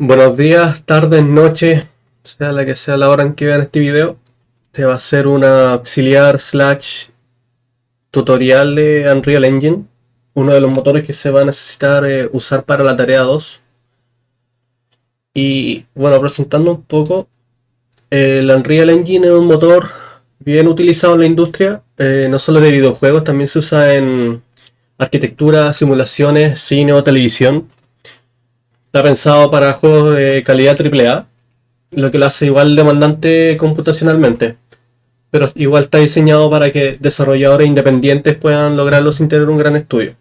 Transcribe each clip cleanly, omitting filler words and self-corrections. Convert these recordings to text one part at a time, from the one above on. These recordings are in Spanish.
Buenos días, tardes, noches, sea la que sea la hora en que vean este video. Este va a ser una auxiliar slash tutorial de Unreal Engine, uno de los motores que se va a necesitar usar para la tarea 2. Y bueno, presentando un poco, el Unreal Engine es un motor bien utilizado en la industria, no solo de videojuegos, también se usa en arquitectura, simulaciones, cine o televisión. Está pensado para juegos de calidad AAA, lo que lo hace igual demandante computacionalmente, pero igual está diseñado para que desarrolladores independientes puedan lograrlo sin tener un gran estudio.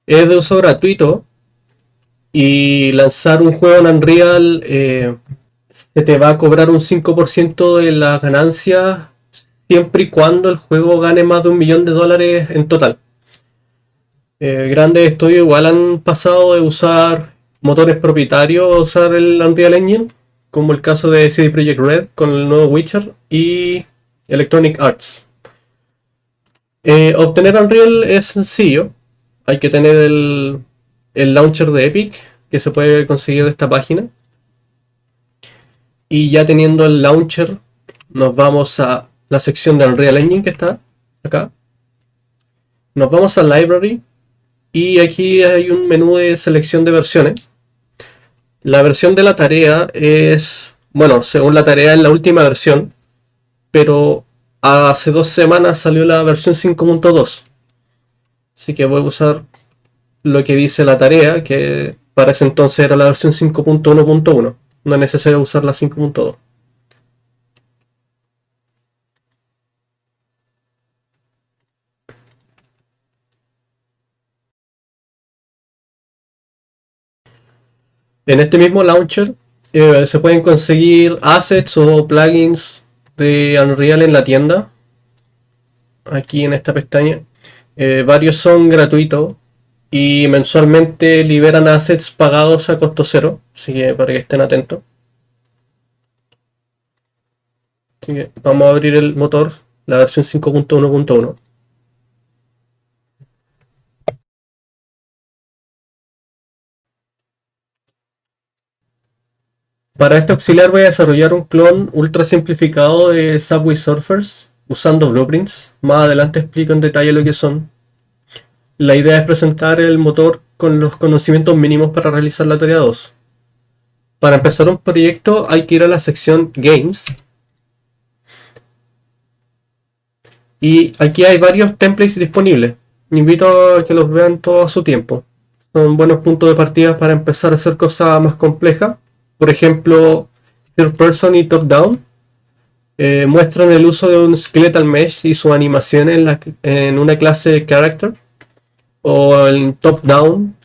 Es de uso gratuito y lanzar un juego en Unreal se te va a cobrar un 5% de las ganancias siempre y cuando el juego gane más de $1 millón en total. Grandes estudios igual han pasado de usar motores propietarios a usar el Unreal Engine, como el caso de CD Projekt Red con el nuevo Witcher y Electronic Arts. Obtener Unreal es sencillo, hay que tener el launcher de Epic que se puede conseguir de esta página, y ya teniendo el launcher nos vamos a la sección de Unreal Engine que está acá, nos vamos a Library y aquí hay un menú de selección de versiones. La versión de la tarea es, bueno, según la tarea es la última versión, pero hace 2 semanas salió la versión 5.2. Así que voy a usar lo que dice la tarea, que para ese entonces era la versión 5.1.1. No es necesario usar la 5.2. En este mismo launcher se pueden conseguir assets o plugins de Unreal en la tienda. Aquí en esta pestaña. Varios son gratuitos y mensualmente liberan assets pagados a costo cero. Así que para que estén atentos. Así que vamos a abrir el motor, la versión 5.1.1. Para este auxiliar voy a desarrollar un clon ultra simplificado de Subway Surfers usando blueprints. Más adelante explico en detalle lo que son. La idea es presentar el motor con los conocimientos mínimos para realizar la tarea 2. Para empezar un proyecto hay que ir a la sección Games. Y aquí hay varios templates disponibles. Invito a que los vean todos a su tiempo. Son buenos puntos de partida para empezar a hacer cosas más complejas. Por ejemplo, Third Person y Top Down muestran el uso de un Skeletal Mesh y su animación en una clase Character. O en Top Down,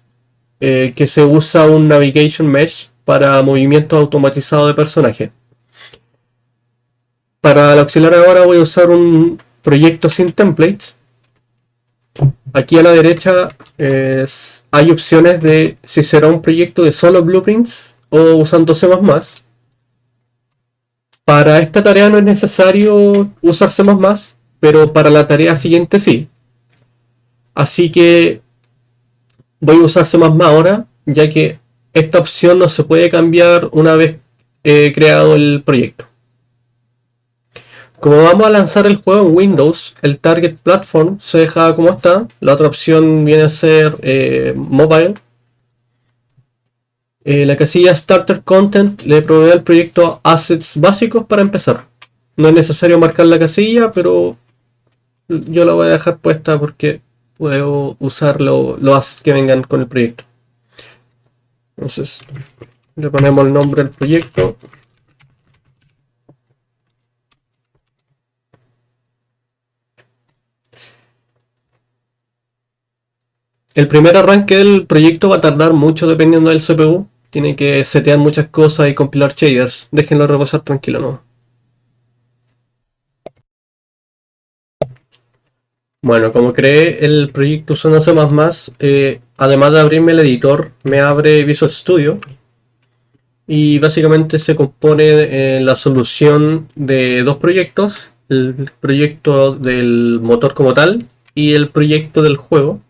que se usa un Navigation Mesh para movimientos automatizados de personajes. Para el auxiliar ahora voy a usar un proyecto sin templates. Aquí a la derecha hay opciones de si será un proyecto de solo blueprints o usando C++. Para esta tarea no es necesario usar C++, pero para la tarea siguiente sí. Así que voy a usar C++ ahora, ya que esta opción no se puede cambiar una vez creado el proyecto. Como vamos a lanzar el juego en Windows, el Target Platform se deja como está. La otra opción viene a ser Mobile. La casilla Starter Content le provee al proyecto assets básicos para empezar. No es necesario marcar la casilla, pero yo la voy a dejar puesta porque puedo usar los assets que vengan con el proyecto. Entonces le ponemos el nombre del proyecto. El primer arranque del proyecto va a tardar mucho dependiendo del CPU. Tiene que setear muchas cosas y compilar shaders. Déjenlo reposar tranquilo, ¿no? Bueno, como creé el proyecto usando C++, además de abrirme el editor, me abre Visual Studio. Y básicamente se compone de la solución de dos proyectos. El proyecto del motor como tal y el proyecto del juego.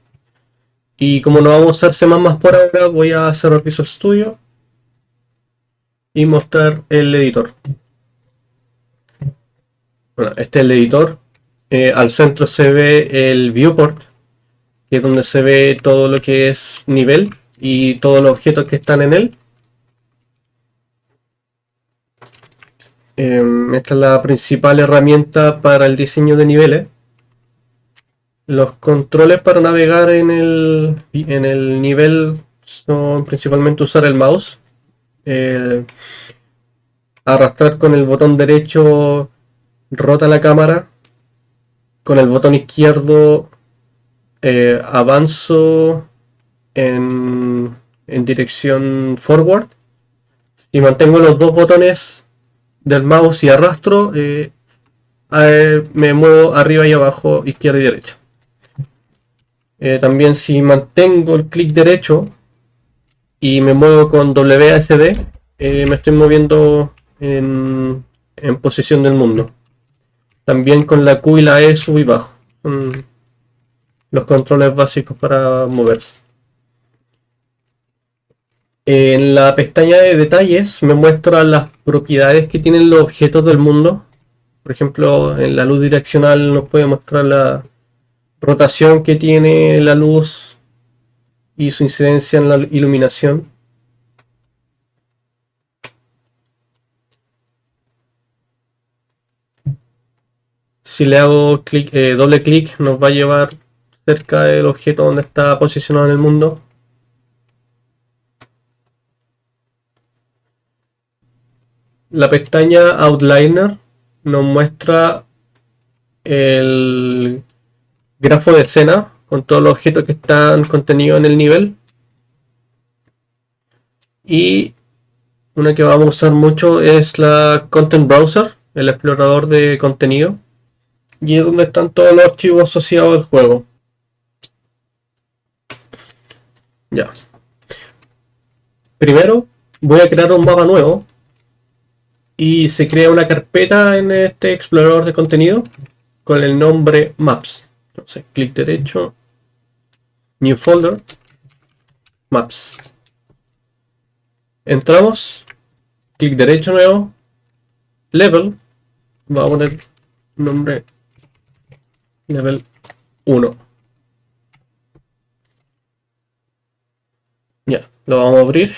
Y como no vamos a usar C++ por ahora, voy a cerrar Visual Studio y mostrar el editor. Bueno, este es el editor. Al centro se ve el viewport, que es donde se ve todo lo que es nivel y todos los objetos que están en él. Esta es la principal herramienta para el diseño de niveles. Los controles para navegar en el nivel son principalmente usar el mouse. Arrastrar con el botón derecho rota la cámara. Con el botón izquierdo avanzo en dirección forward. Y mantengo los dos botones del mouse y arrastro. Me muevo arriba y abajo, izquierda y derecha. También si mantengo el clic derecho y me muevo con WASD, me estoy moviendo en posición del mundo. También con la Q y la E subo y bajo. Son los controles básicos para moverse. En la pestaña de detalles me muestra las propiedades que tienen los objetos del mundo. Por ejemplo, en la luz direccional nos puede mostrar la rotación que tiene la luz y su incidencia en la iluminación. Si le hago doble clic, nos va a llevar cerca del objeto donde está posicionado en el mundo. La pestaña Outliner nos muestra el grafo de escena con todos los objetos que están contenidos en el nivel. Y una que vamos a usar mucho es la Content Browser, el explorador de contenido. Y es donde están todos los archivos asociados al juego. Ya. Primero voy a crear un mapa nuevo. Y se crea una carpeta en este explorador de contenido con el nombre Maps. Entonces, clic derecho, New Folder, Maps. Entramos, clic derecho nuevo, Level, vamos a poner nombre Level 1. Ya, lo vamos a abrir.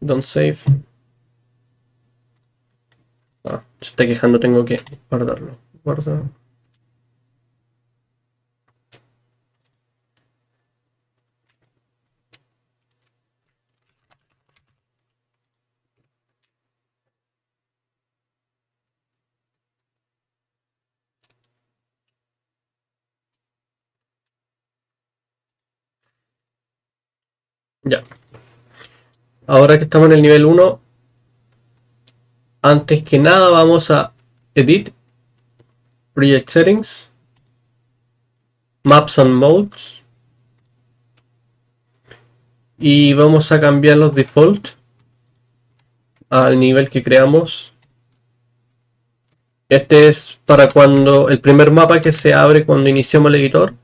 Don't save. Se está quejando, tengo que guardarlo. Guarda. Ya. Ahora que estamos en el nivel 1, antes que nada vamos a Edit, Project Settings, Maps and Modes, y vamos a cambiar los default al nivel que creamos. Este es para cuando el primer mapa que se abre cuando iniciamos el editor,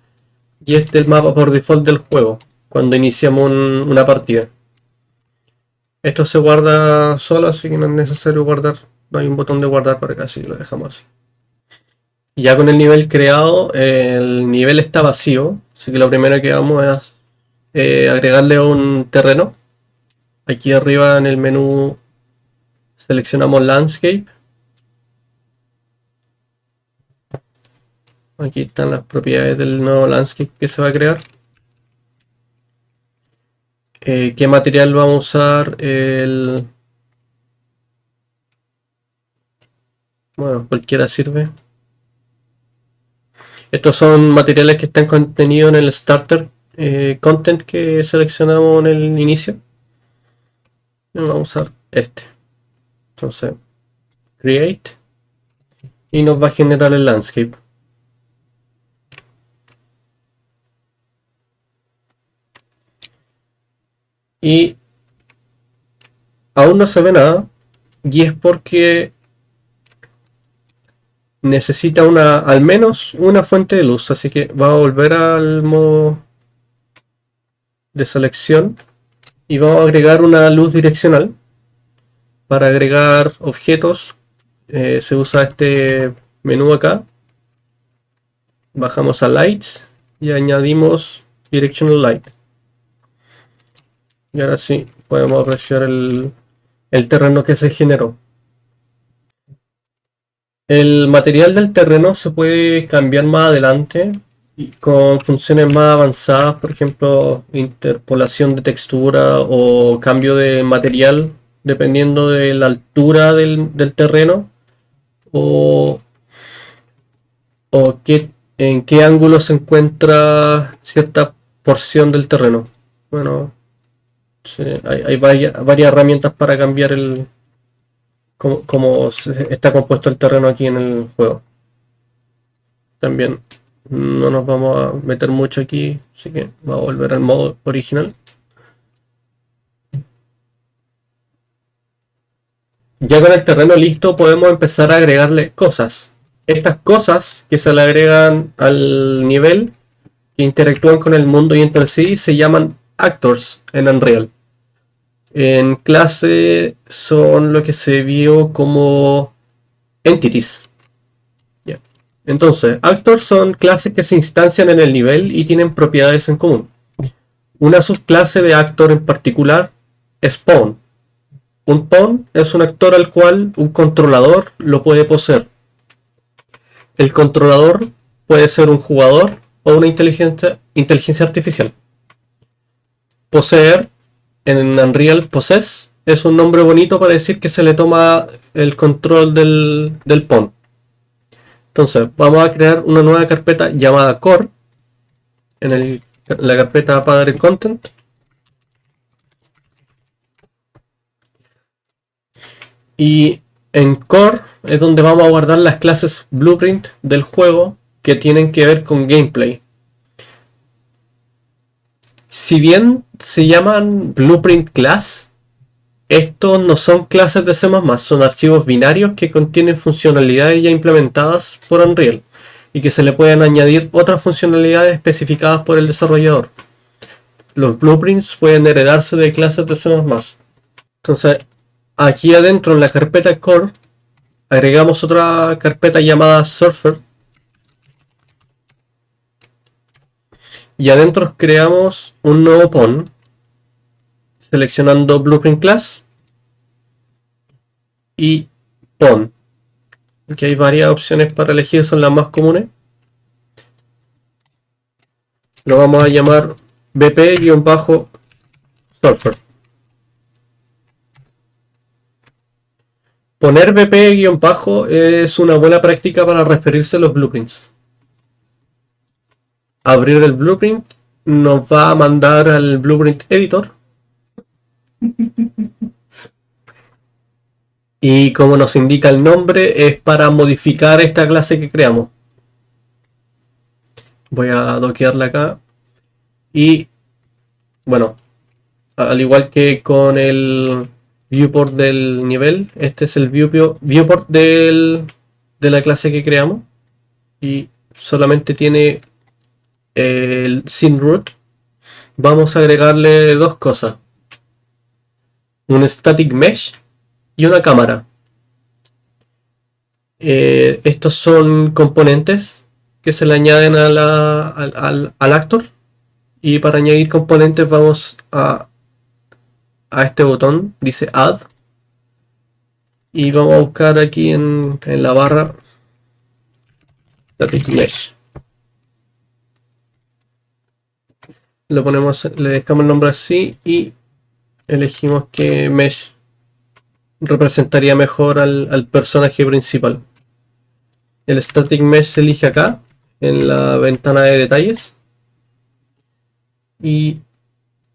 y este es el mapa por default del juego cuando iniciamos una partida. Esto se guarda solo, así que no es necesario guardar. No hay un botón de guardar para acá, así que lo dejamos así. Ya con el nivel creado, el nivel está vacío, así que lo primero que vamos es agregarle un terreno. Aquí arriba en el menú seleccionamos Landscape. Aquí están las propiedades del nuevo Landscape que se va a crear. ¿Qué material vamos a usar? Bueno, cualquiera sirve. Estos son materiales que están contenidos en el starter content que seleccionamos en el inicio. Vamos a usar este. Entonces, create. Y nos va a generar el landscape. Y aún no se ve nada. Y es porque necesita al menos una fuente de luz. Así que va a volver al modo de selección. Y vamos a agregar una luz direccional. para agregar objetos se usa este menú acá. Bajamos a Lights y añadimos Directional Light. Y ahora sí, podemos apreciar el terreno que se generó. El material del terreno se puede cambiar más adelante con funciones más avanzadas, por ejemplo, interpolación de textura o cambio de material dependiendo de la altura del terreno o, en qué ángulo se encuentra cierta porción del terreno. Bueno, sí, hay varias herramientas para cambiar cómo está compuesto el terreno aquí en el juego. También no nos vamos a meter mucho aquí, así que va a volver al modo original. Ya con el terreno listo podemos empezar a agregarle cosas. Estas cosas que se le agregan al nivel, que interactúan con el mundo y entre sí, se llaman actors en Unreal. En clase son lo que se vio como entities. Yeah. Entonces, actors son clases que se instancian en el nivel y tienen propiedades en común. Una subclase de actor en particular es pawn. Un pawn es un actor al cual un controlador lo puede poseer. El controlador puede ser un jugador o una inteligencia artificial. Poseer, en Unreal Possess, es un nombre bonito para decir que se le toma el control del pawn. Entonces, vamos a crear una nueva carpeta llamada core en la carpeta Pattern Content. Y en core es donde vamos a guardar las clases blueprint del juego que tienen que ver con gameplay. Si bien se llaman blueprint class, estos no son clases de C++, son archivos binarios que contienen funcionalidades ya implementadas por Unreal y que se le pueden añadir otras funcionalidades especificadas por el desarrollador. Los blueprints pueden heredarse de clases de C++. Entonces, aquí adentro en la carpeta core agregamos otra carpeta llamada Surfer y adentro creamos un nuevo pawn seleccionando Blueprint Class y pawn. Aquí hay varias opciones para elegir, son las más comunes. Lo vamos a llamar BP-Surfer. Poner BP- es una buena práctica para referirse a los blueprints. Abrir el blueprint nos va a mandar al blueprint editor. Y como nos indica el nombre, es para modificar esta clase que creamos. Voy a dockearla acá. Y bueno, al igual que con el viewport del nivel, este es el viewport de la clase que creamos. Y solamente tiene el scene root. Vamos a agregarle dos cosas: un static mesh y una cámara. Estos son componentes que se le añaden al actor. Y para añadir componentes vamos a este botón, dice Add. Y vamos a buscar aquí en la barra Static Mesh. Lo ponemos, le dejamos el nombre así y elegimos que Mesh representaría mejor al personaje principal. El Static Mesh se elige acá en la ventana de detalles. Y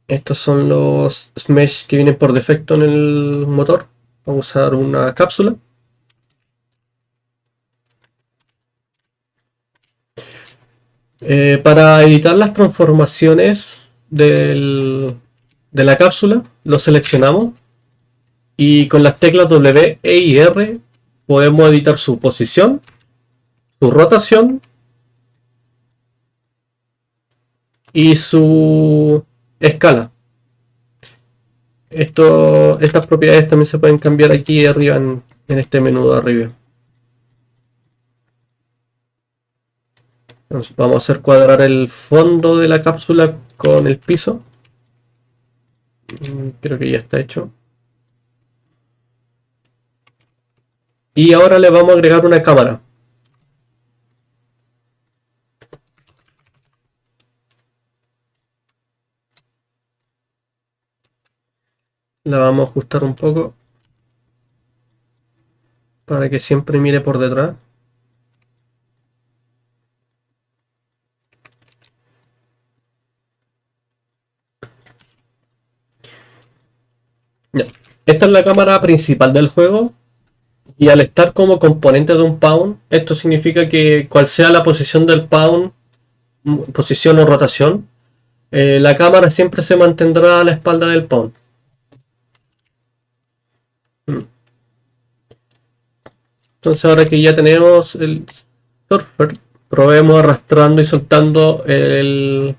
estos son los mesh que vienen por defecto en el motor. Vamos a usar una cápsula. Para editar las transformaciones de la cápsula, lo seleccionamos y con las teclas W, E y R podemos editar su posición, su rotación y su escala. Estas propiedades también se pueden cambiar aquí arriba en este menú de arriba. Entonces vamos a hacer cuadrar el fondo de la cápsula con el piso. Creo que ya está hecho. Y ahora le vamos a agregar una cámara. La vamos a ajustar un poco para que siempre mire por detrás. Ya. Esta es la cámara principal del juego. Y al estar como componente de un pawn, esto significa que cual sea la posición del pawn, posición o rotación, la cámara siempre se mantendrá a la espalda del pawn. Entonces ahora que ya tenemos el surfer, probemos arrastrando y soltando el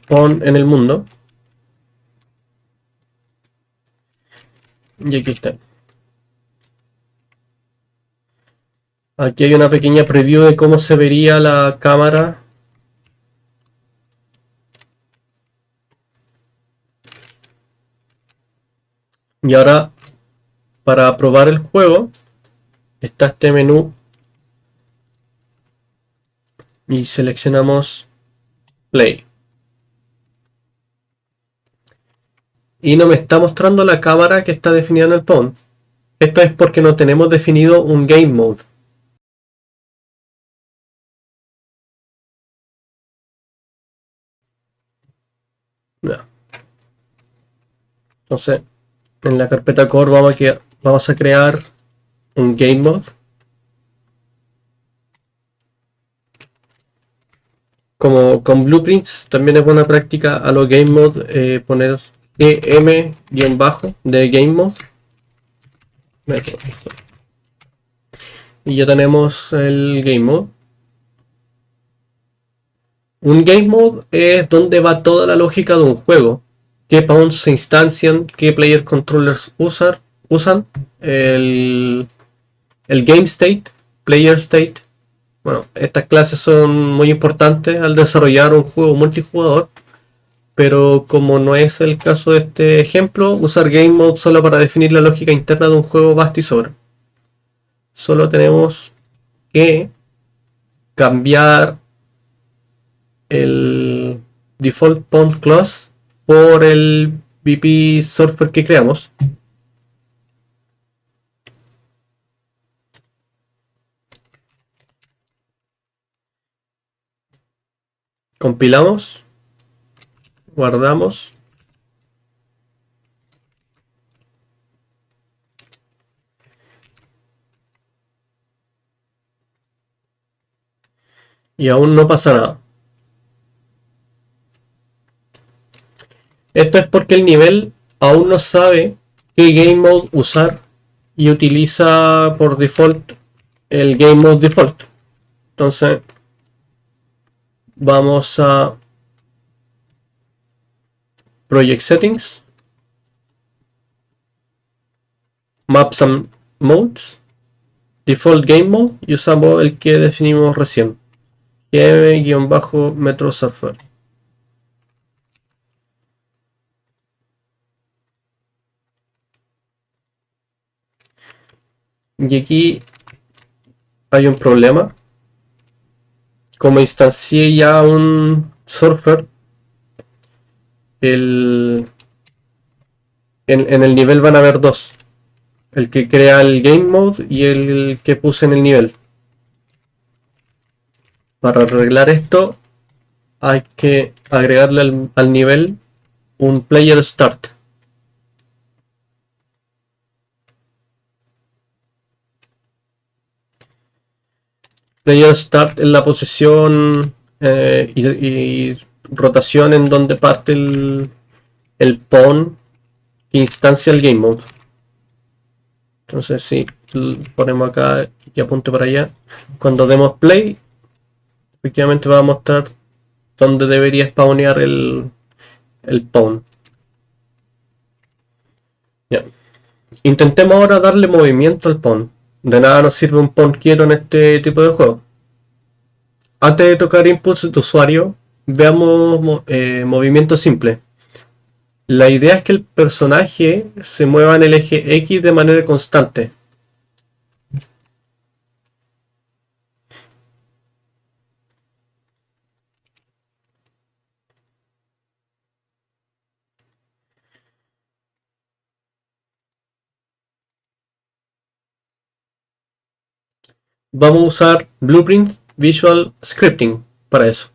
pawn en el mundo. Y aquí está. Aquí hay una pequeña preview de cómo se vería la cámara. Y ahora, para probar el juego, está este menú y seleccionamos Play. Y no me está mostrando la cámara que está definida en el pawn. Esto es porque no tenemos definido un Game Mode. No. Entonces, en la carpeta core vamos a crear un Game Mode. Como con Blueprints, también es buena práctica a los Game Mode poner GM- de Game Mode. Y ya tenemos el Game Mode. Un Game Mode es donde va toda la lógica de un juego. Qué pawns se instancian, qué player controllers usan, el game state, player state. Bueno, estas clases son muy importantes al desarrollar un juego multijugador, pero como no es el caso de este ejemplo, usar Game Mode solo para definir la lógica interna de un juego basta y sobra. Solo tenemos que cambiar el default pawn clause por el VP Surfer que creamos. Compilamos, guardamos. Y aún no pasa nada. Esto es porque el nivel aún no sabe qué Game Mode usar y utiliza por default el Game Mode default. Entonces vamos a Project Settings, Maps and Modes, Default Game Mode y usamos el que definimos recién, GM-Metro Surfer. Y aquí hay un problema. Como instancié ya un surfer, en el nivel van a haber dos. El que crea el Game Mode y el que puse en el nivel. Para arreglar esto hay que agregarle al nivel un Player Start. Player Start en la posición y rotación en donde parte el pawn que instancia el Game Mode. Entonces si ponemos acá y apunte para allá, cuando demos play, efectivamente va a mostrar dónde debería spawnear el pawn. Ya. Intentemos ahora darle movimiento al pawn. De nada nos sirve un pawn quieto en este tipo de juego. Antes de tocar inputs de usuario, veamos movimiento simple. La idea es que el personaje se mueva en el eje X de manera constante. Vamos a usar Blueprint Visual Scripting para eso.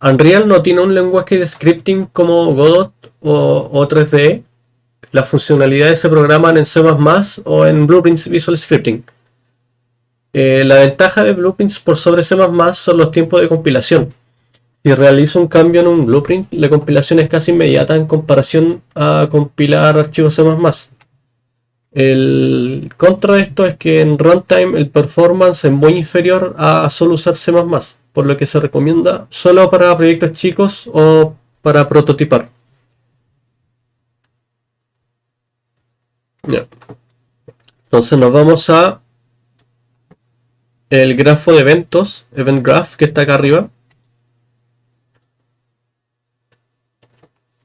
Unreal no tiene un lenguaje de scripting como Godot o 3D. Las funcionalidades se programan en C++ o en Blueprint Visual Scripting. La ventaja de Blueprints por sobre C++ son los tiempos de compilación. Si realizo un cambio en un blueprint, la compilación es casi inmediata en comparación a compilar archivos C++. El contra de esto es que en runtime el performance es muy inferior a solo usar C++, por lo que se recomienda solo para proyectos chicos o para prototipar. Ya. Entonces nos vamos a el grafo de eventos, Event Graph, que está acá arriba.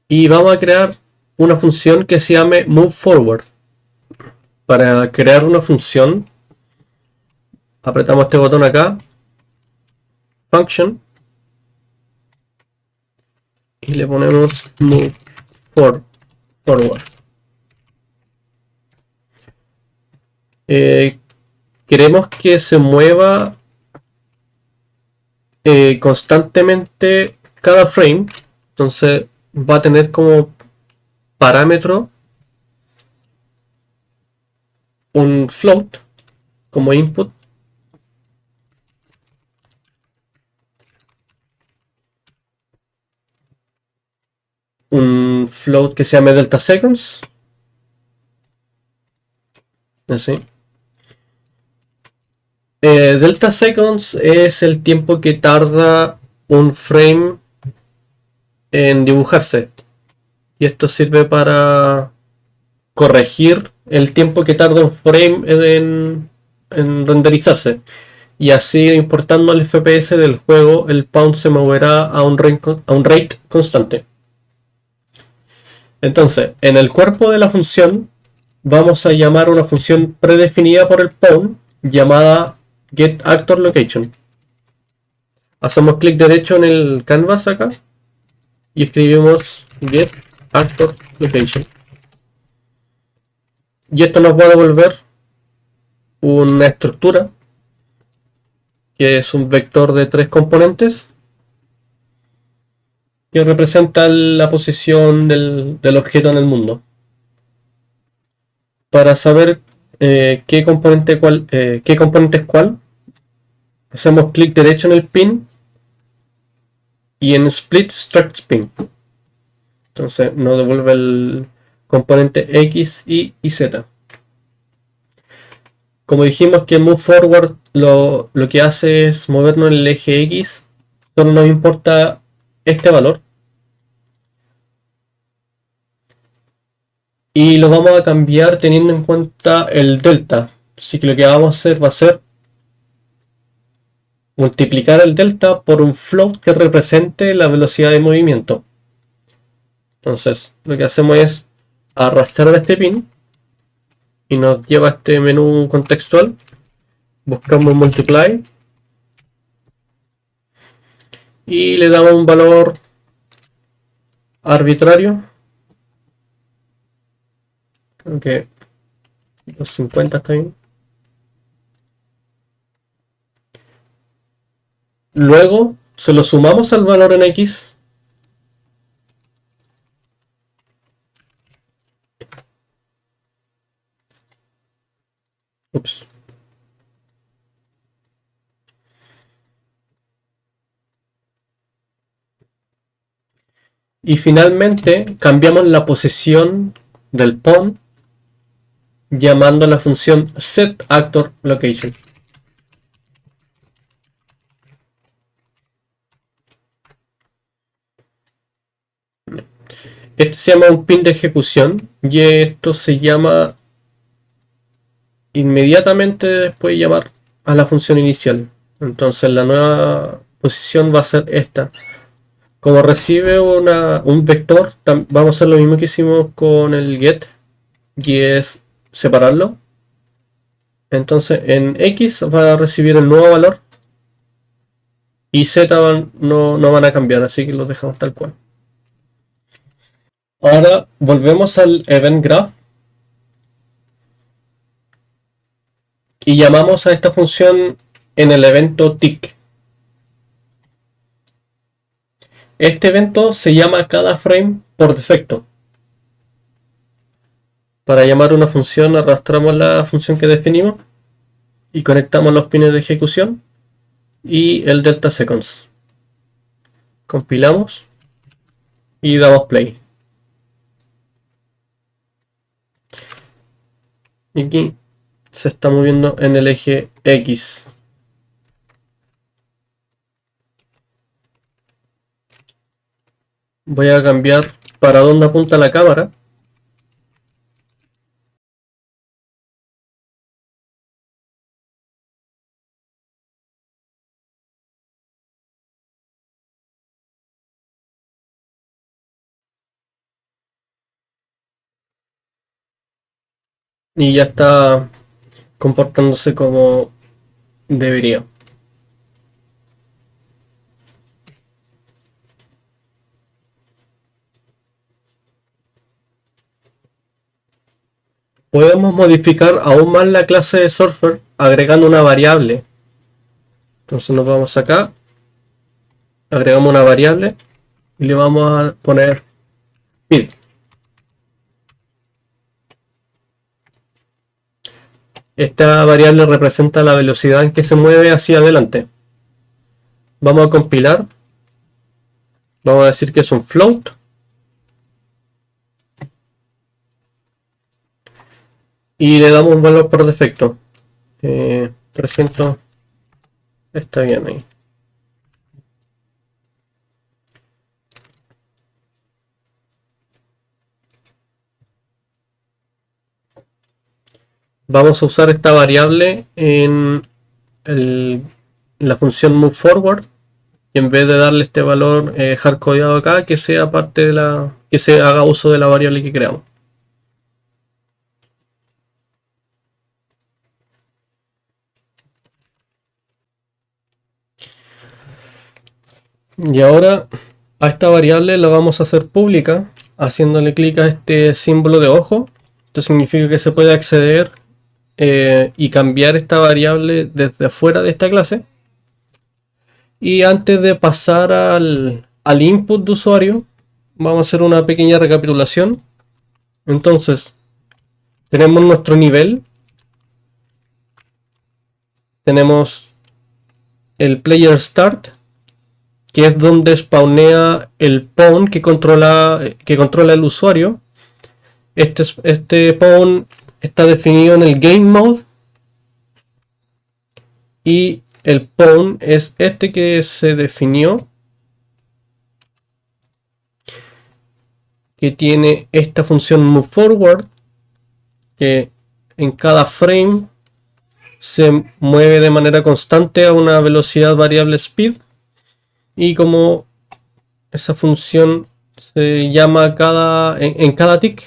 Y vamos a crear una función que se llame MoveForward. Para crear una función, apretamos este botón acá, Function, y le ponemos MoveForward. Queremos que se mueva constantemente cada frame. Entonces va a tener como parámetro un float como input, un float que se llame delta seconds, así. Delta seconds es el tiempo que tarda un frame en dibujarse, y esto sirve para corregir el tiempo que tarda un frame en renderizarse. Y así, importando el FPS del juego, el pound se moverá a un rate constante. Entonces, en el cuerpo de la función, vamos a llamar una función predefinida por el pound llamada getActorLocation. Hacemos clic derecho en el canvas acá y escribimos getActorLocation. Y esto nos va a devolver una estructura que es un vector de 3 componentes que representa la posición del objeto en el mundo. Para saber qué componente es cuál, hacemos clic derecho en el pin y en Split Struct Pin. Entonces nos devuelve el componente X, Y y Z. Como dijimos que Move Forward lo que hace es movernos en el eje X, solo nos importa este valor. Y lo vamos a cambiar teniendo en cuenta el delta. Así que lo que vamos a hacer va a ser multiplicar el delta por un float que represente la velocidad de movimiento. Entonces lo que hacemos es arrastrar este pin y nos lleva a este menú contextual. Buscamos multiply y le damos un valor arbitrario. Creo que los 50 está bien. Luego se lo sumamos al valor en X. Ups. Y finalmente cambiamos la posición del pawn llamando a la función setActorLocation. Este se llama un pin de ejecución y esto se llama inmediatamente después de llamar a la función inicial. Entonces la nueva posición va a ser esta. Como recibe un vector, vamos a hacer lo mismo que hicimos con el get, y es separarlo. Entonces en X va a recibir el nuevo valor y Z no van a cambiar, así que los dejamos tal cual. Ahora volvemos al event graph y llamamos a esta función en el evento tick. Este evento se llama cada frame por defecto. Para llamar una función arrastramos la función que definimos y conectamos los pines de ejecución y el delta seconds. Compilamos y damos play. Y aquí se está moviendo en el eje X. Voy a cambiar para dónde apunta la cámara. Y ya está comportándose como debería. Podemos modificar aún más la clase de Surfer agregando una variable. Entonces nos vamos acá, agregamos una variable y le vamos a poner speed. Esta variable representa la velocidad en que se mueve hacia adelante. Vamos a compilar. Vamos a decir que es un float. Y le damos un valor por defecto. 300. Está bien ahí. Vamos a usar esta variable en la función moveForward. Y en vez de darle este valor hardcodeado acá, que sea parte de que se haga uso de la variable que creamos. Y ahora a esta variable la vamos a hacer pública haciéndole clic a este símbolo de ojo. Esto significa que se puede acceder y cambiar esta variable desde afuera de esta clase. Y antes de pasar al input de usuario, vamos a hacer una pequeña recapitulación. Entonces, tenemos nuestro nivel. Tenemos el player start, que es donde spawnea el pawn que controla el usuario. Este pawn está definido en el game mode. Y el pawn es este que se definió, que tiene esta función moveForward, que en cada frame se mueve de manera constante a una velocidad variable speed. Y como esa función se llama en cada tick,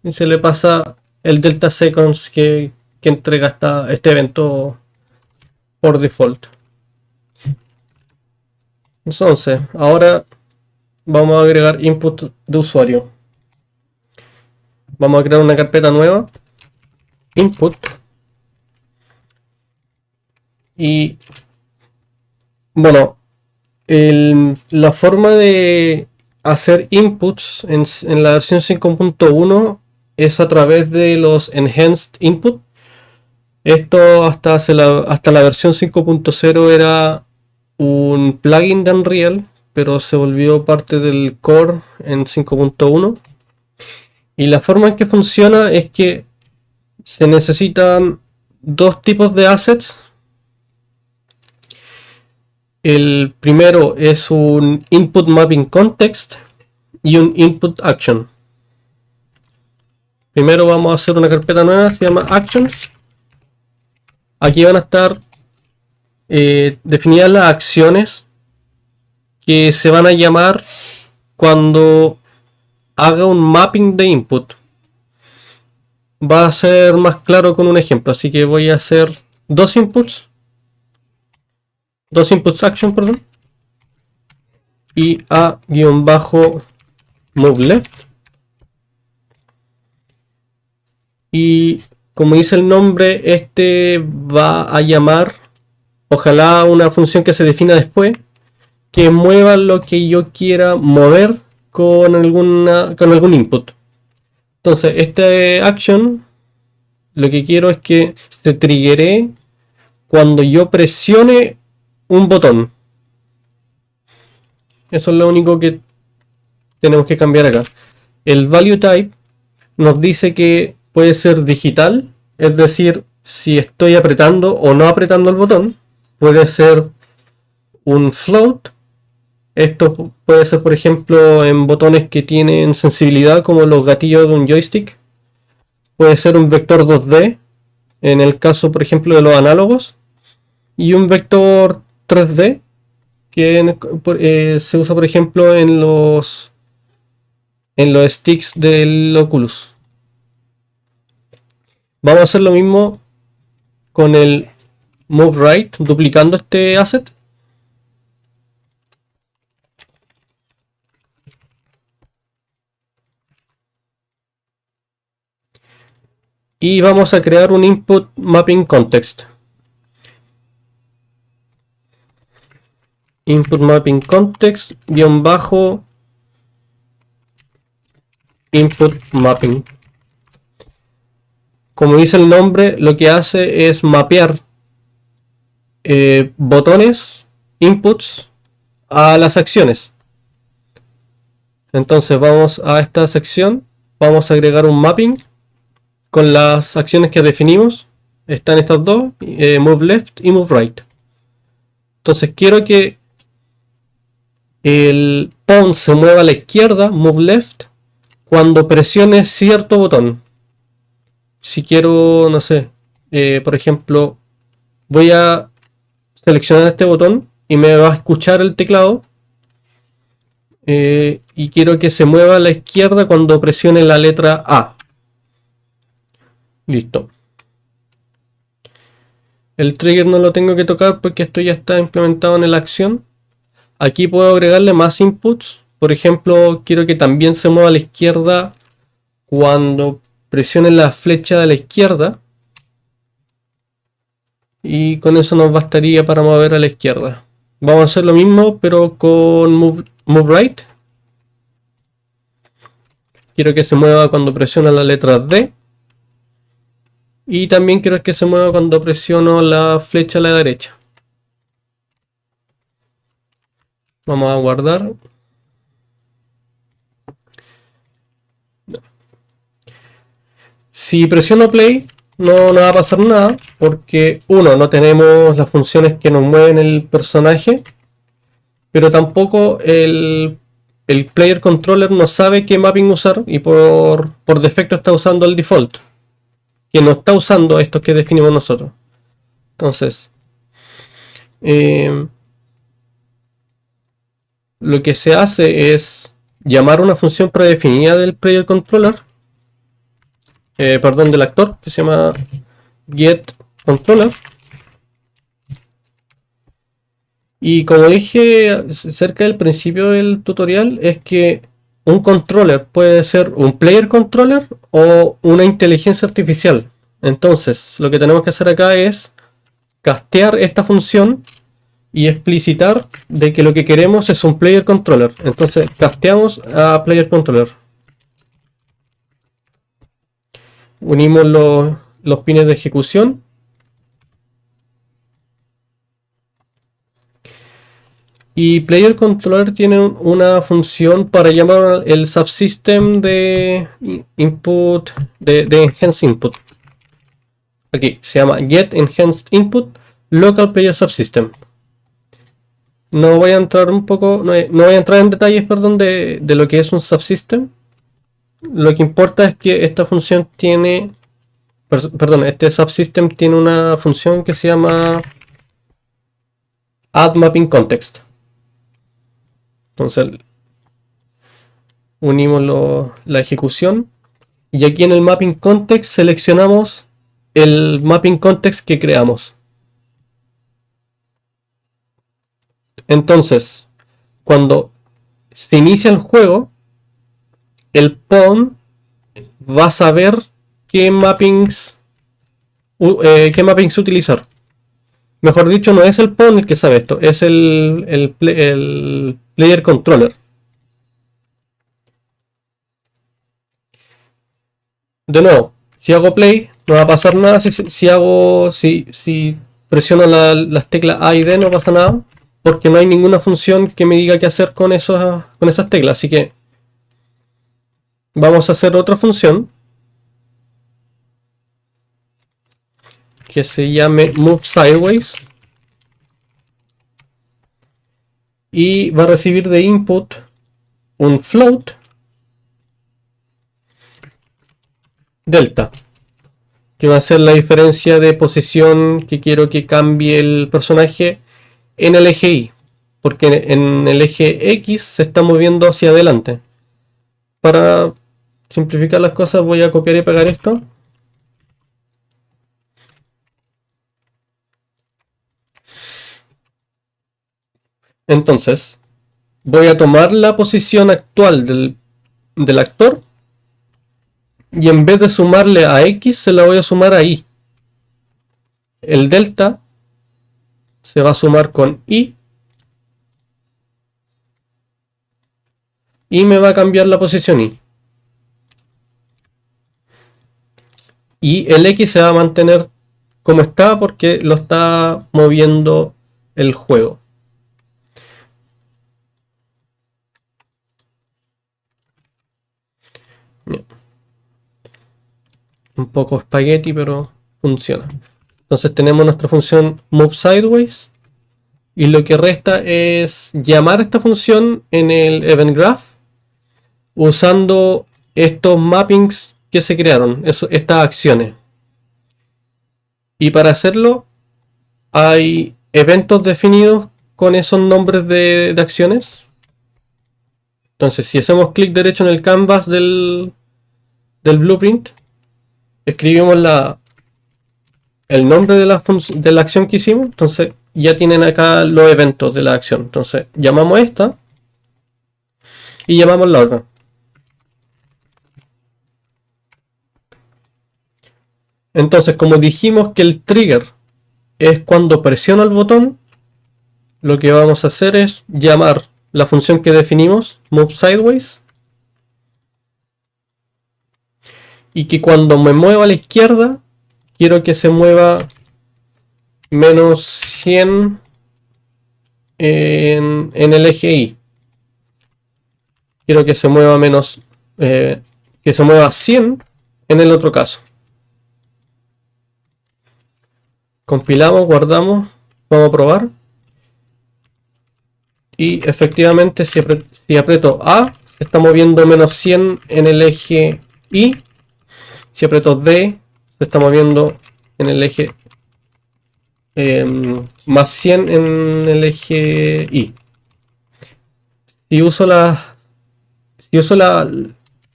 y se le pasa el delta seconds que entrega este evento por default. Entonces, ahora vamos a agregar input de usuario. Vamos a crear una carpeta nueva, input, y bueno, la forma de hacer inputs en la versión 5.1 es a través de los enhanced input. Esto hasta la versión 5.0 era un plugin de Unreal, pero se volvió parte del core en 5.1. Y la forma en que funciona es que se necesitan dos tipos de assets. El primero es un input mapping context y un input action. Primero vamos a hacer una carpeta nueva, se llama Actions. Aquí van a estar definidas las acciones que se van a llamar cuando haga un mapping de input. Va a ser más claro con un ejemplo, así que voy a hacer dos inputs action, perdón, y a-move left, y como dice el nombre, este va a llamar, ojalá una función que se defina después, que mueva lo que yo quiera mover con algún input. Entonces este action, lo que quiero es que se triggere cuando yo presione un botón. Eso es lo único que tenemos que cambiar acá. El value type nos dice que puede ser digital, es decir, si estoy apretando o no apretando el botón. Puede ser un float. Esto puede ser, por ejemplo, en botones que tienen sensibilidad como los gatillos de un joystick. Puede ser un vector 2D, en el caso, por ejemplo, de los análogos. Y un vector 3D, que se usa, por ejemplo, en los sticks del Oculus. Vamos a hacer lo mismo con el move right, duplicando este asset. Y vamos a crear un input mapping context. Input mapping context guión bajo input mapping. Como dice el nombre, lo que hace es mapear botones, inputs, a las acciones. Entonces vamos a esta sección, vamos a agregar un mapping con las acciones que definimos. Están estas dos, move left y move right. Entonces quiero que el pawn se mueva a la izquierda, move left, cuando presione cierto botón. Si quiero, no sé, por ejemplo, voy a seleccionar este botón y me va a escuchar el teclado, y quiero que se mueva a la izquierda cuando presione la letra A. Listo. El trigger no lo tengo que tocar porque esto ya está implementado en la acción. Aquí puedo agregarle más inputs. Por ejemplo, quiero que también se mueva a la izquierda cuando presione la flecha de la izquierda. Y con eso nos bastaría para mover a la izquierda. Vamos a hacer lo mismo pero con move right. Quiero que se mueva cuando presiona la letra D. Y también quiero que se mueva cuando presiono la flecha a la derecha. Vamos a guardar. Si presiono play, no va a pasar nada, porque uno, no tenemos las funciones que nos mueven el personaje, pero tampoco el player controller no sabe qué mapping usar y por defecto está usando el default, que no está usando estos que definimos nosotros. Entonces, lo que se hace es llamar una función predefinida del player controller, del actor, que se llama getController. Y como dije cerca del principio del tutorial, es que un controller puede ser un player controller o una inteligencia artificial. Entonces, lo que tenemos que hacer acá es castear esta función y explicitar de que lo que queremos es un player controller. Entonces, casteamos a player controller. Unimos los pines de ejecución. Y player controller tiene una función para llamar el subsystem de input, de enhanced input. Aquí se llama get enhanced input local player subsystem. No voy a entrar en detalles, de lo que es un subsystem. lo que importa es que esta función tiene, perdón, este subsystem tiene una función que se llama add mapping context. Entonces unimos la ejecución y aquí en el mapping context seleccionamos el mapping context que creamos. Entonces, cuando se inicia el juego, el pawn va a saber qué mappings utilizar. Mejor dicho, no es el pawn el que sabe esto, es el player controller. De nuevo, si hago play, no va a pasar nada. Si presiono las teclas A y D, no pasa nada, porque no hay ninguna función que me diga qué hacer con esas teclas. Así que vamos a hacer otra función que se llame move sideways y va a recibir de input un float delta, que va a ser la diferencia de posición que quiero que cambie el personaje en el eje Y, porque en el eje X se está moviendo hacia adelante. Para simplificar las cosas voy a copiar y pegar esto. Entonces voy a tomar la posición actual del actor y en vez de sumarle a X se la voy a sumar a Y. El delta se va a sumar con Y y me va a cambiar la posición Y. Y el X se va a mantener como está porque lo está moviendo el juego. Bien. Un poco espagueti, pero funciona. Entonces tenemos nuestra función move sideways y lo que resta es llamar esta función en el event graph usando estos mappings que se crearon, estas acciones. Y para hacerlo hay eventos definidos con esos nombres de acciones. Entonces si hacemos clic derecho en el canvas del blueprint, escribimos el nombre de la acción que hicimos. Entonces ya tienen acá los eventos de la acción. Entonces llamamos esta y llamamos la otra. Entonces, como dijimos que el trigger es cuando presiono el botón, lo que vamos a hacer es llamar la función que definimos, move sideways, y que cuando me mueva a la izquierda, quiero que se mueva menos 100 en el eje Y. Quiero que se mueva que se mueva 100 en el otro caso. Compilamos, guardamos, vamos a probar. Y efectivamente si aprieto A, se está moviendo menos 100 en el eje Y. Si aprieto D, se está moviendo en el eje más 100 en el eje Y. Si uso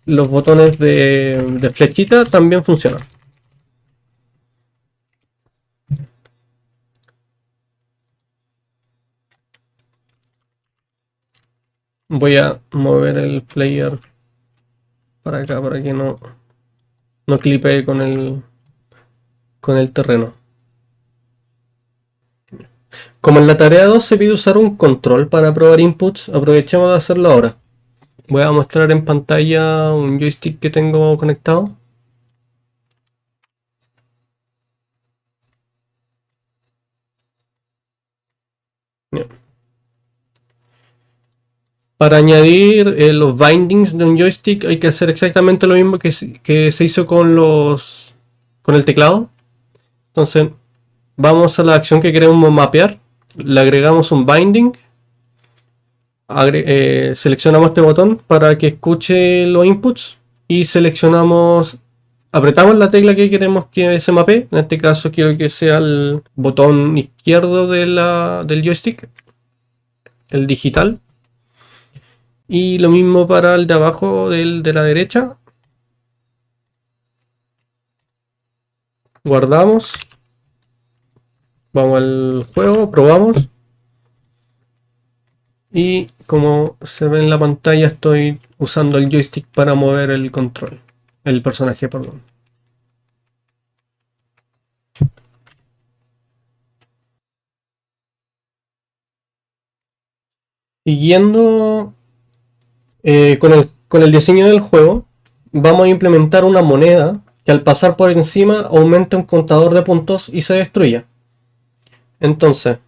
los botones de flechita, también funciona. Voy a mover el player para acá para que no clipee con el terreno. Como en la tarea 2 se pide usar un control para probar inputs, aprovechemos de hacerlo ahora. Voy a mostrar en pantalla un joystick que tengo conectado. Bien. Para añadir los bindings de un joystick hay que hacer exactamente lo mismo que se hizo con el teclado. Entonces vamos a la acción que queremos mapear, le agregamos un binding, seleccionamos este botón para que escuche los inputs y seleccionamos, apretamos la tecla que queremos que se mapee. En este caso quiero que sea el botón izquierdo del joystick, el digital. Y lo mismo para el de abajo de la derecha. Guardamos. Vamos al juego, probamos. Y como se ve en la pantalla, estoy usando el joystick para mover el control. El personaje, perdón. Siguiendo con el diseño del juego, vamos a implementar una moneda que al pasar por encima aumenta un contador de puntos y se destruya. Entonces,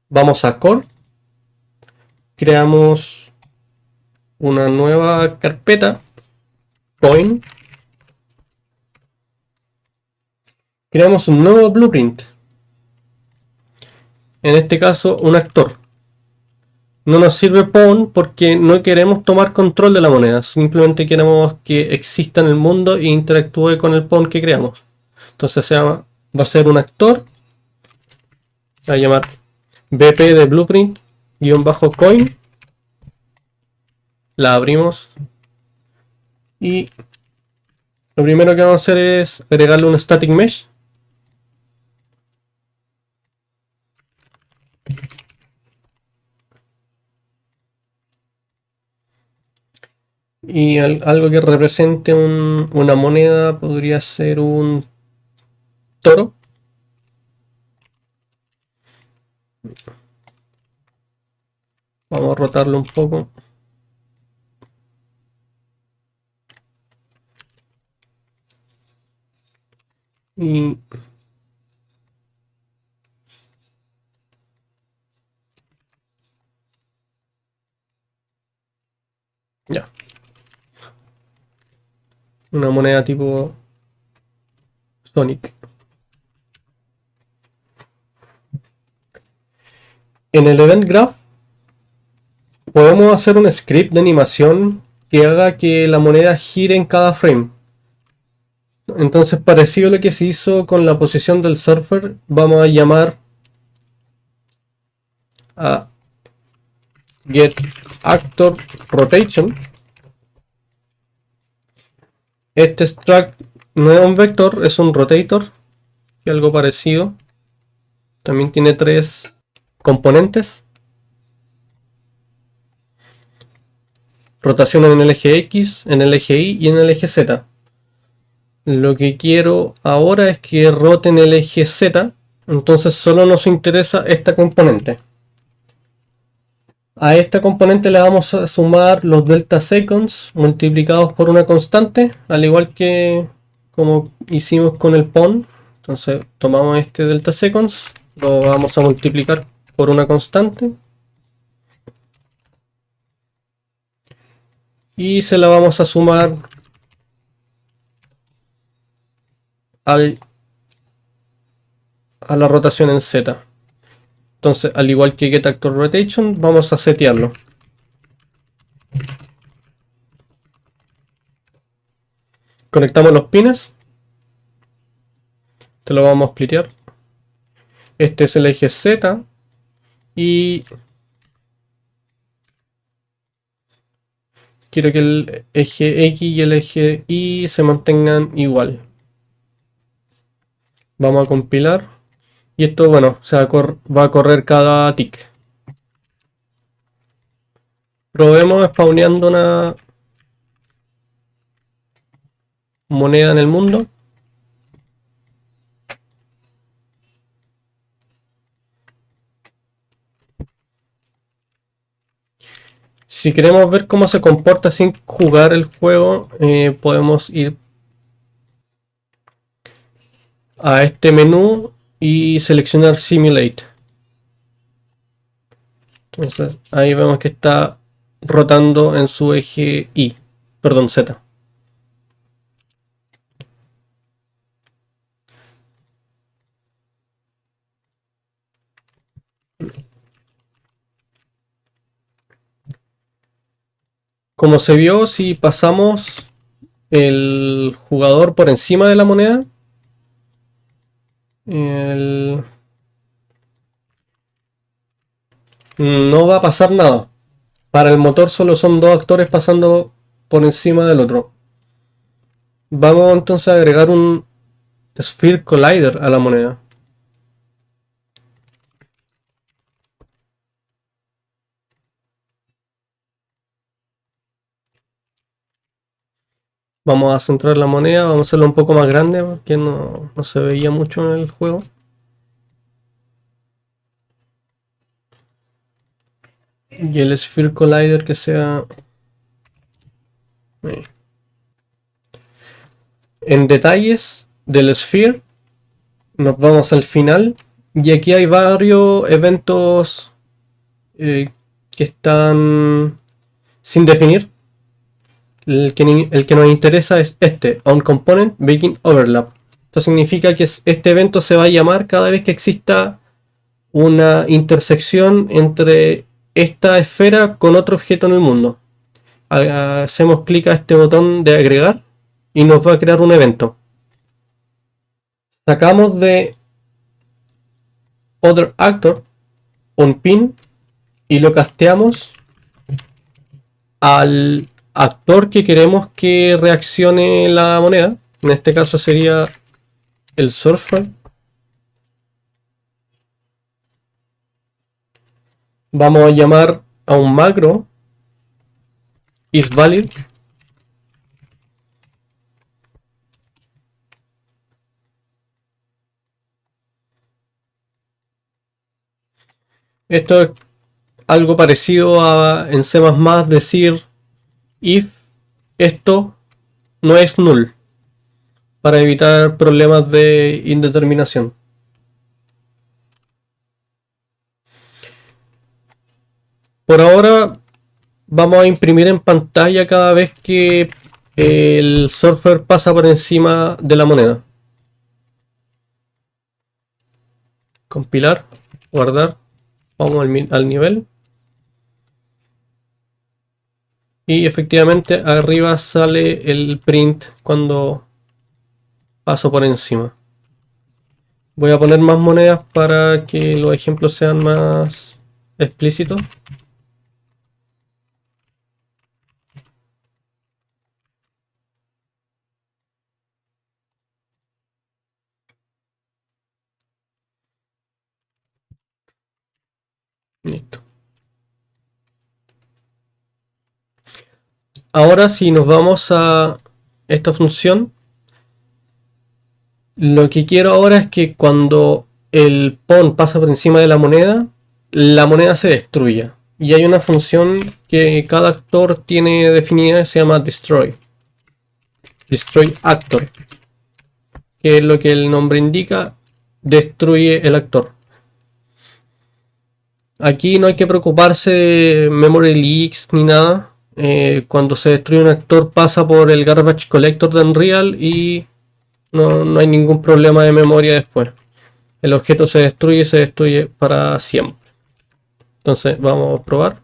vamos a Core, creamos una nueva carpeta, Coin, creamos un nuevo blueprint, en este caso un actor. No nos sirve Pawn porque no queremos tomar control de la moneda, simplemente queremos que exista en el mundo e interactúe con el Pawn que creamos. Entonces va a ser un actor, va a llamar BP de blueprint coin, la abrimos y lo primero que vamos a hacer es agregarle un static mesh. Y algo que represente una moneda podría ser un toro. Vamos a rotarlo un poco. Y ya. Una moneda tipo Sonic. En el Event Graph podemos hacer un script de animación que haga que la moneda gire en cada frame. Entonces, parecido a lo que se hizo con la posición del surfer, vamos a llamar a get actor rotation. Este struct no es un vector, es un rotator, que es algo parecido. También tiene tres componentes: rotación en el eje X, en el eje Y y en el eje Z. Lo que quiero ahora es que rote en el eje Z, entonces solo nos interesa esta componente. A esta componente le vamos a sumar los delta seconds multiplicados por una constante, al igual que como hicimos con el pawn. Entonces tomamos este delta seconds, lo vamos a multiplicar por una constante y se la vamos a sumar a la rotación en Z. Entonces, al igual que getActorRotation, vamos a setearlo. Conectamos los pines. Te lo vamos a splitear. Este es el eje Z y quiero que el eje X y el eje Y se mantengan igual. Vamos a compilar. Y esto, bueno, va a correr cada tick. Probemos spawneando una moneda en el mundo. Si queremos ver cómo se comporta sin jugar el juego, podemos ir a este menú y seleccionar Simulate. Entonces ahí vemos que está rotando en su eje Y, perdón, Z. Como se vio, si pasamos el jugador por encima de la moneda, no va a pasar nada. Para el motor solo son dos actores pasando por encima del otro. Vamos entonces a agregar un Sphere Collider a la moneda. Vamos a centrar la moneda, vamos a hacerla un poco más grande porque no se veía mucho en el juego. Y el Sphere Collider que sea... En detalles del Sphere nos vamos al final y aquí hay varios eventos que están sin definir. El que nos interesa es este, On Component Baking Overlap. Esto significa que este evento se va a llamar cada vez que exista una intersección entre esta esfera con otro objeto en el mundo. Hacemos clic a este botón de agregar y nos va a crear un evento. Sacamos de Other Actor un pin y lo casteamos al actor que queremos que reaccione la moneda. En este caso sería el surfer. Vamos a llamar a un macro isValid. Esto es algo parecido a en C++ decir if esto no es null, para evitar problemas de indeterminación. Por ahora vamos a imprimir en pantalla cada vez que el surfer pasa por encima de la moneda. Compilar, guardar, vamos al nivel. Y efectivamente arriba sale el print cuando paso por encima. Voy a poner más monedas para que los ejemplos sean más explícitos. Listo. Ahora si nos vamos a esta función, lo que quiero ahora es que cuando el pawn pasa por encima de la moneda se destruya. Y hay una función que cada actor tiene definida que se llama destroy. Destroy actor. Que es lo que el nombre indica, destruye el actor. Aquí no hay que preocuparse de memory leaks ni nada. Cuando se destruye un actor pasa por el garbage collector de Unreal y no hay ningún problema de memoria después. El objeto se destruye para siempre. Entonces vamos a probar.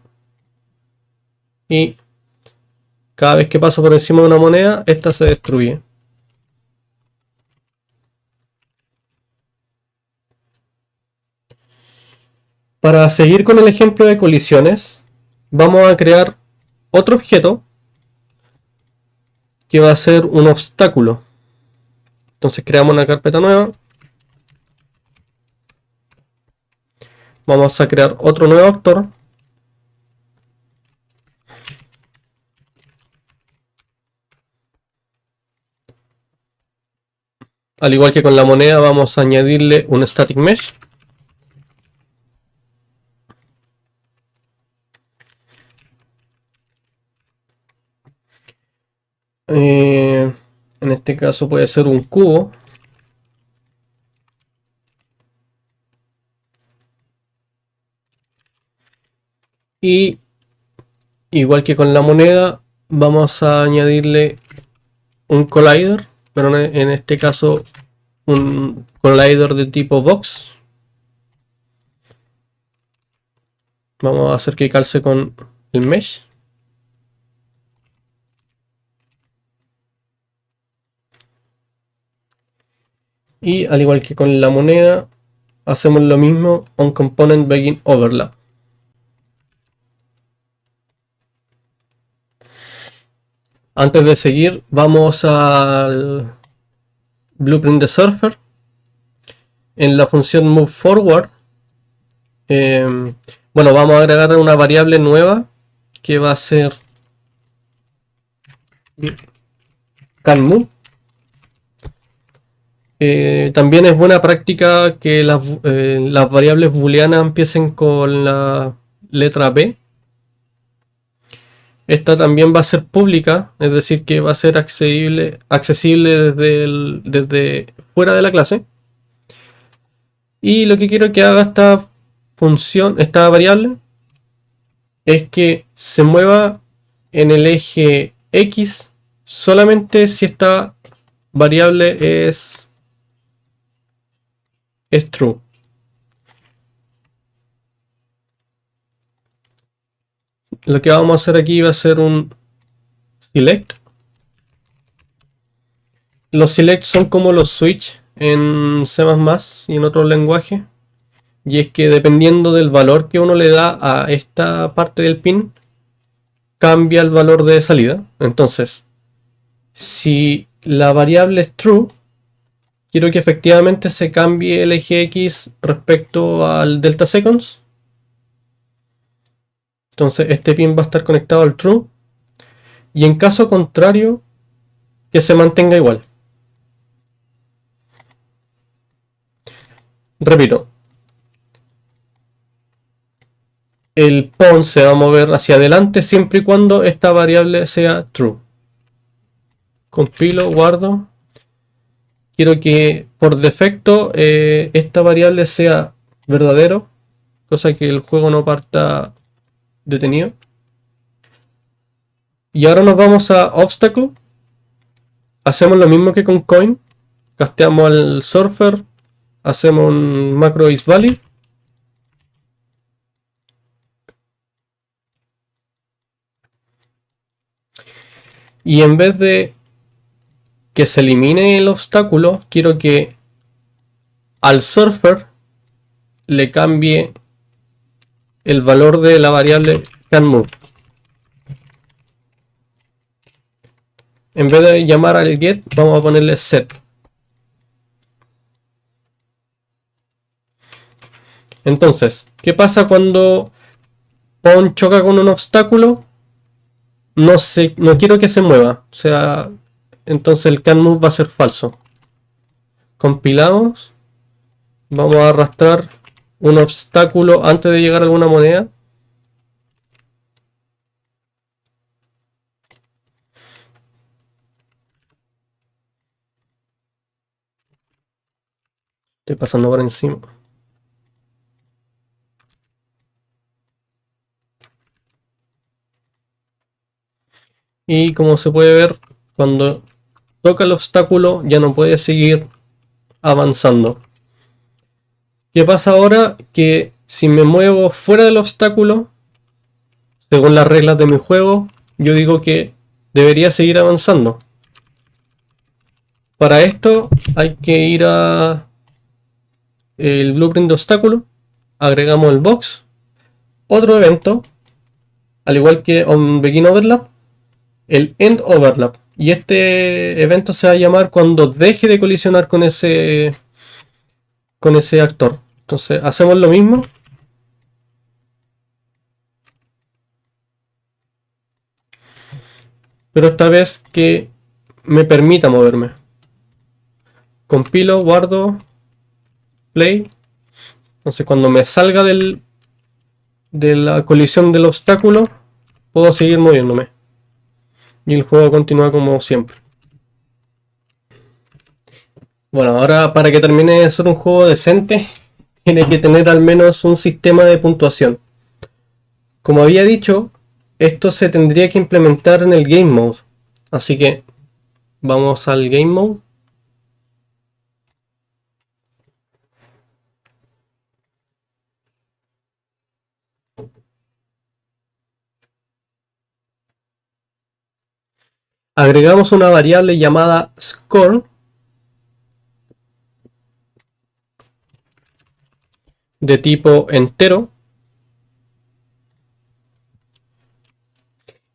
Y cada vez que paso por encima de una moneda, esta se destruye. Para seguir con el ejemplo de colisiones, vamos a crear otro objeto que va a ser un obstáculo. Entonces creamos una carpeta nueva. Vamos a crear otro nuevo actor. Al igual que con la moneda, vamos a añadirle un static mesh. En este caso puede ser un cubo. Y igual que con la moneda, vamos a añadirle un collider, pero en este caso un collider de tipo box. Vamos a hacer que calce con el mesh. Y al igual que con la moneda, hacemos lo mismo on component begin overlap. Antes de seguir, vamos al blueprint de Surfer. En la función move forward, bueno, vamos a agregar una variable nueva que va a ser canMove. También es buena práctica que las variables booleanas empiecen con la letra B. Esta también va a ser pública, es decir, que va a ser accesible desde fuera de la clase. Y lo que quiero que haga esta función, esta variable, es que se mueva en el eje X solamente si esta variable es true. Lo que vamos a hacer aquí va a ser un select. Los select son como los switch en C++ y en otros lenguajes. Y es que dependiendo del valor que uno le da a esta parte del pin, cambia el valor de salida. Entonces, si la variable es true, quiero que efectivamente se cambie el eje X respecto al delta seconds. Entonces este pin va a estar conectado al true. Y en caso contrario, que se mantenga igual. Repito, el pawn se va a mover hacia adelante siempre y cuando esta variable sea true. Compilo, guardo. Quiero que por defecto esta variable sea verdadero, cosa que el juego no parta detenido. Y ahora nos vamos a obstacle. Hacemos lo mismo que con coin. Casteamos al surfer. Hacemos un macro isValid. Y en vez de que se elimine el obstáculo, quiero que al surfer le cambie el valor de la variable canMove. En vez de llamar al get, vamos a ponerle set. Entonces, ¿qué pasa cuando pawn choca con un obstáculo? No quiero que se mueva. O sea, entonces el canMove va a ser falso. Compilamos. Vamos a arrastrar un obstáculo antes de llegar a alguna moneda. Estoy pasando por encima. Y como se puede ver, cuando toca el obstáculo ya no puede seguir avanzando. ¿Qué pasa ahora? Que si me muevo fuera del obstáculo, según las reglas de mi juego, yo digo que debería seguir avanzando. Para esto hay que ir a el blueprint de obstáculo, agregamos el box, otro evento, al igual que on begin overlap, el end overlap. Y este evento se va a llamar cuando deje de colisionar con ese actor. Entonces hacemos lo mismo. Pero esta vez que me permita moverme. Compilo, guardo, play. Entonces cuando me salga de la colisión del obstáculo, puedo seguir moviéndome. Y el juego continúa como siempre. Bueno, ahora para que termine de ser un juego decente, tiene que tener al menos un sistema de puntuación. Como había dicho, esto se tendría que implementar en el Game Mode. Así que vamos al Game Mode. Agregamos una variable llamada score. de tipo entero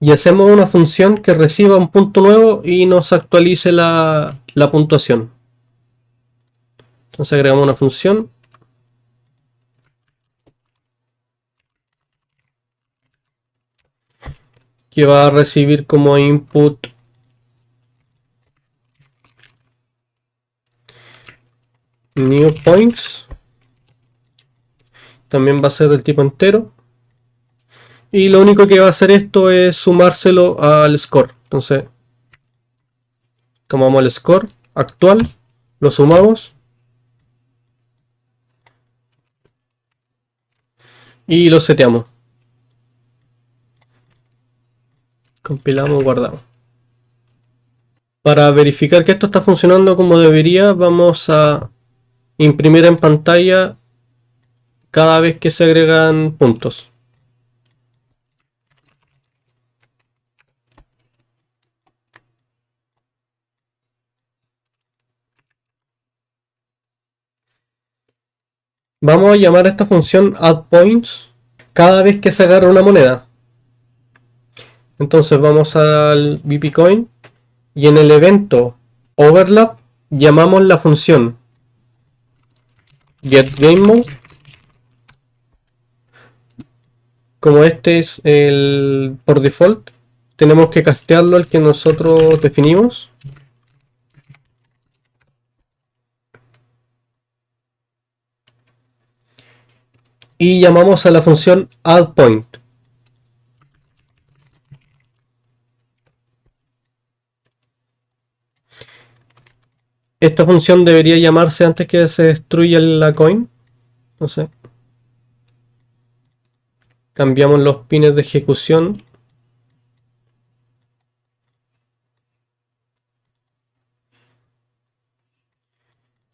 y hacemos una función que reciba un punto nuevo y nos actualice la puntuación. Entonces agregamos una función que va a recibir como input new points. También va a ser del tipo entero. Y lo único que va a hacer esto es sumárselo al score. Entonces, tomamos el score actual, lo sumamos y lo seteamos. Compilamos, guardamos. Para verificar que esto está funcionando como debería, vamos a imprimir en pantalla cada vez que se agregan puntos. Vamos a llamar a esta función addPoints cada vez que se agarra una moneda. Entonces vamos al bpcoin y en el evento overlap llamamos la función getGameMode. Como este es el por default, tenemos que castearlo al que nosotros definimos. Y llamamos a la función addPoint. Esta función debería llamarse antes que se destruya la coin. Entonces, cambiamos los pines de ejecución.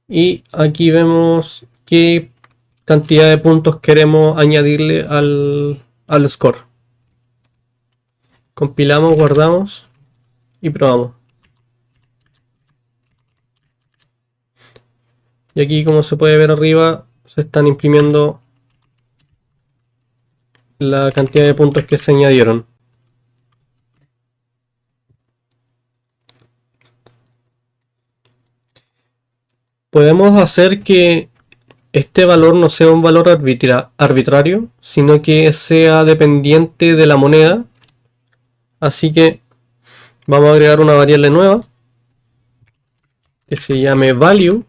Y aquí vemos qué cantidad de puntos queremos añadirle al score. Compilamos, guardamos y probamos. Y aquí, como se puede ver arriba, se están imprimiendo la cantidad de puntos que se añadieron. Podemos hacer que este valor no sea un valor arbitrario, sino que sea dependiente de la moneda. Así que vamos a agregar una variable nueva que se llame value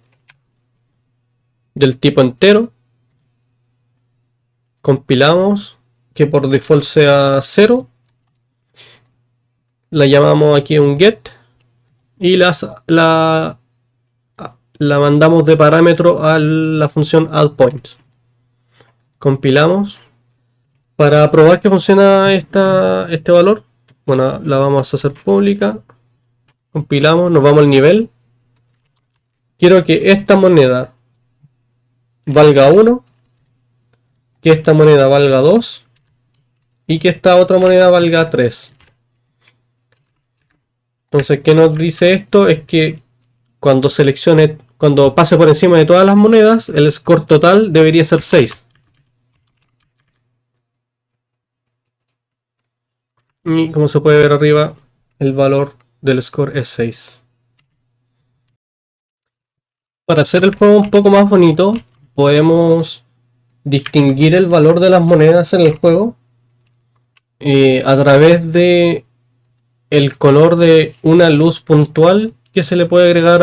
del tipo entero. Compilamos, que por default sea 0. La llamamos aquí un get y la mandamos de parámetro a la función addPoints. Compilamos. Para probar que funciona este valor, bueno, la vamos a hacer pública. Compilamos, nos vamos al nivel. Quiero que esta moneda valga 1, que esta moneda valga 2 y que esta otra moneda valga 3. Entonces, ¿qué nos dice esto? Es que cuando pase por encima de todas las monedas, el score total debería ser 6. Y como se puede ver arriba, el valor del score es 6. Para hacer el juego un poco más bonito, podemos distinguir el valor de las monedas en el juego a través de el color de una luz puntual que se le puede agregar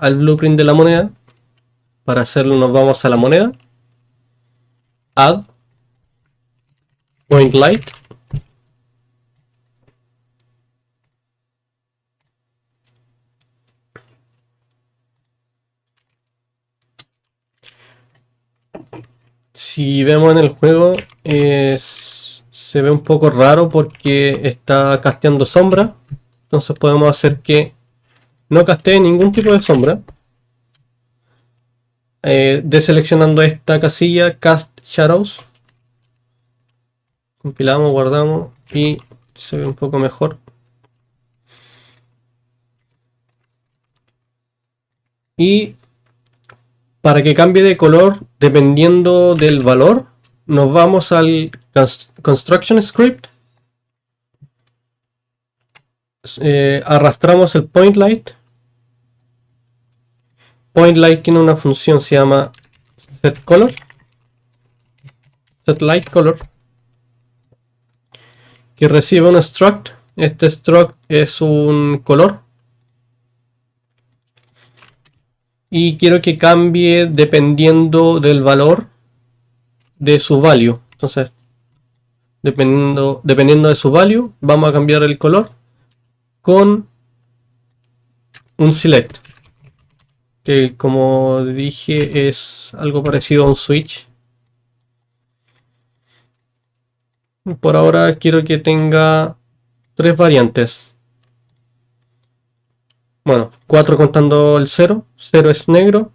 al blueprint de la moneda. Para hacerlo nos vamos a la moneda, add point light, si vemos en el juego se ve un poco raro porque está casteando sombra. Entonces podemos hacer que no castee ningún tipo de sombra, deseleccionando esta casilla cast shadows. Compilamos, guardamos y se ve un poco mejor. Y para que cambie de color dependiendo del valor, nos vamos al construction script, arrastramos el point light. Point light tiene una función, se llama setColor, setLightColor, que recibe un struct. Este struct es un color y quiero que cambie dependiendo del valor de su value. Entonces, dependiendo de su value, vamos a cambiar el color con un select, que como dije es algo parecido a un switch. Por ahora quiero que tenga 3 variantes. Bueno, 4 contando el 0. 0 es negro.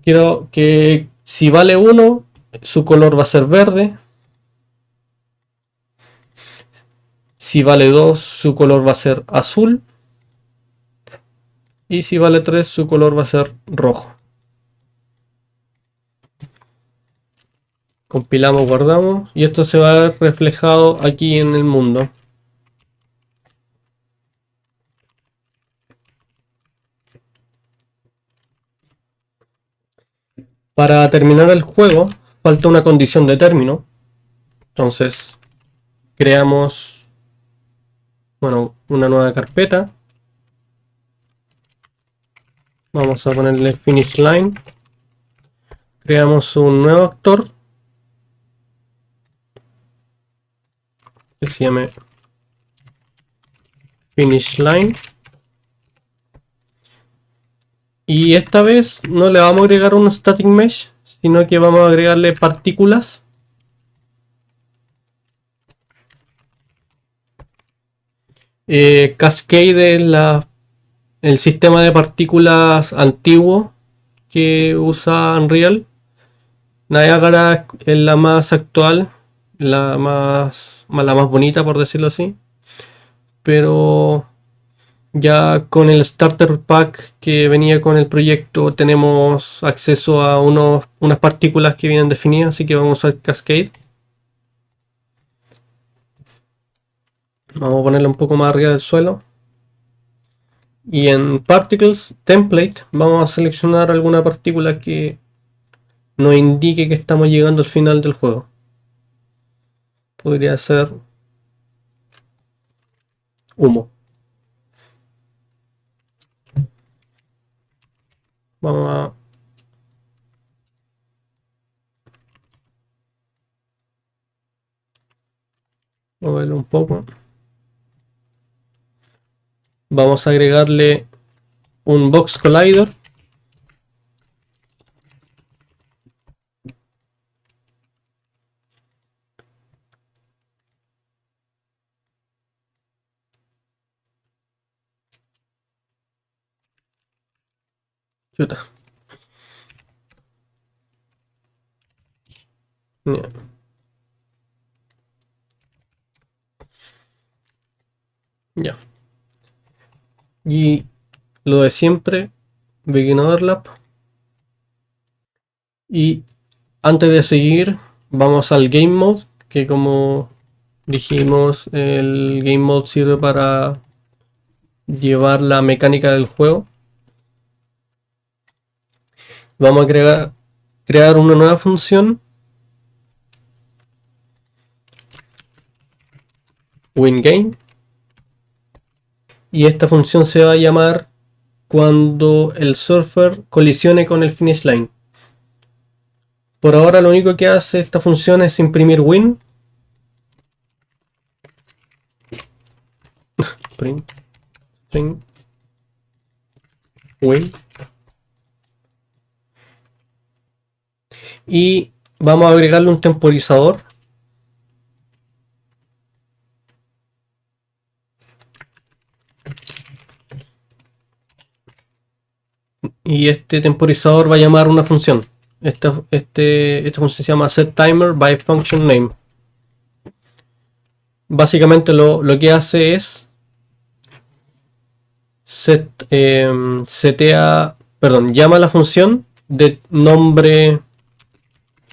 Quiero que si vale 1, su color va a ser verde. Si vale 2, su color va a ser azul. Y si vale 3, su color va a ser rojo. Compilamos, guardamos. Y esto se va a ver reflejado aquí en el mundo. Para terminar el juego, falta una condición de término. Entonces, creamos una nueva carpeta. Vamos a ponerle finish line. Creamos un nuevo actor que se llame finish line. Y esta vez no le vamos a agregar un static mesh, sino que vamos a agregarle partículas. Cascade es el sistema de partículas antiguo que usa Unreal. Niagara es la más actual, la más bonita, por decirlo así. Pero ya con el starter pack que venía con el proyecto tenemos acceso a unas partículas que vienen definidas, así que vamos a usar Cascade. Vamos a ponerla un poco más arriba del suelo. Y en Particles Template vamos a seleccionar alguna partícula que nos indique que estamos llegando al final del juego. Podría ser humo. Vamos a moverlo un poco. Vamos a agregarle un Box Collider. Chuta. Ya. Ya. Y lo de siempre, Begin Overlap. Y antes de seguir, vamos al Game Mode, que como dijimos, el Game Mode sirve para llevar la mecánica del juego. Vamos a crear una nueva función, WinGame, y esta función se va a llamar cuando el surfer colisione con el finish line. Por ahora lo único que hace esta función es imprimir win. Print string win. Y vamos a agregarle un temporizador. Y este temporizador va a llamar una función. Esta función se llama setTimer by function name. Básicamente lo que hace es llama la función de nombre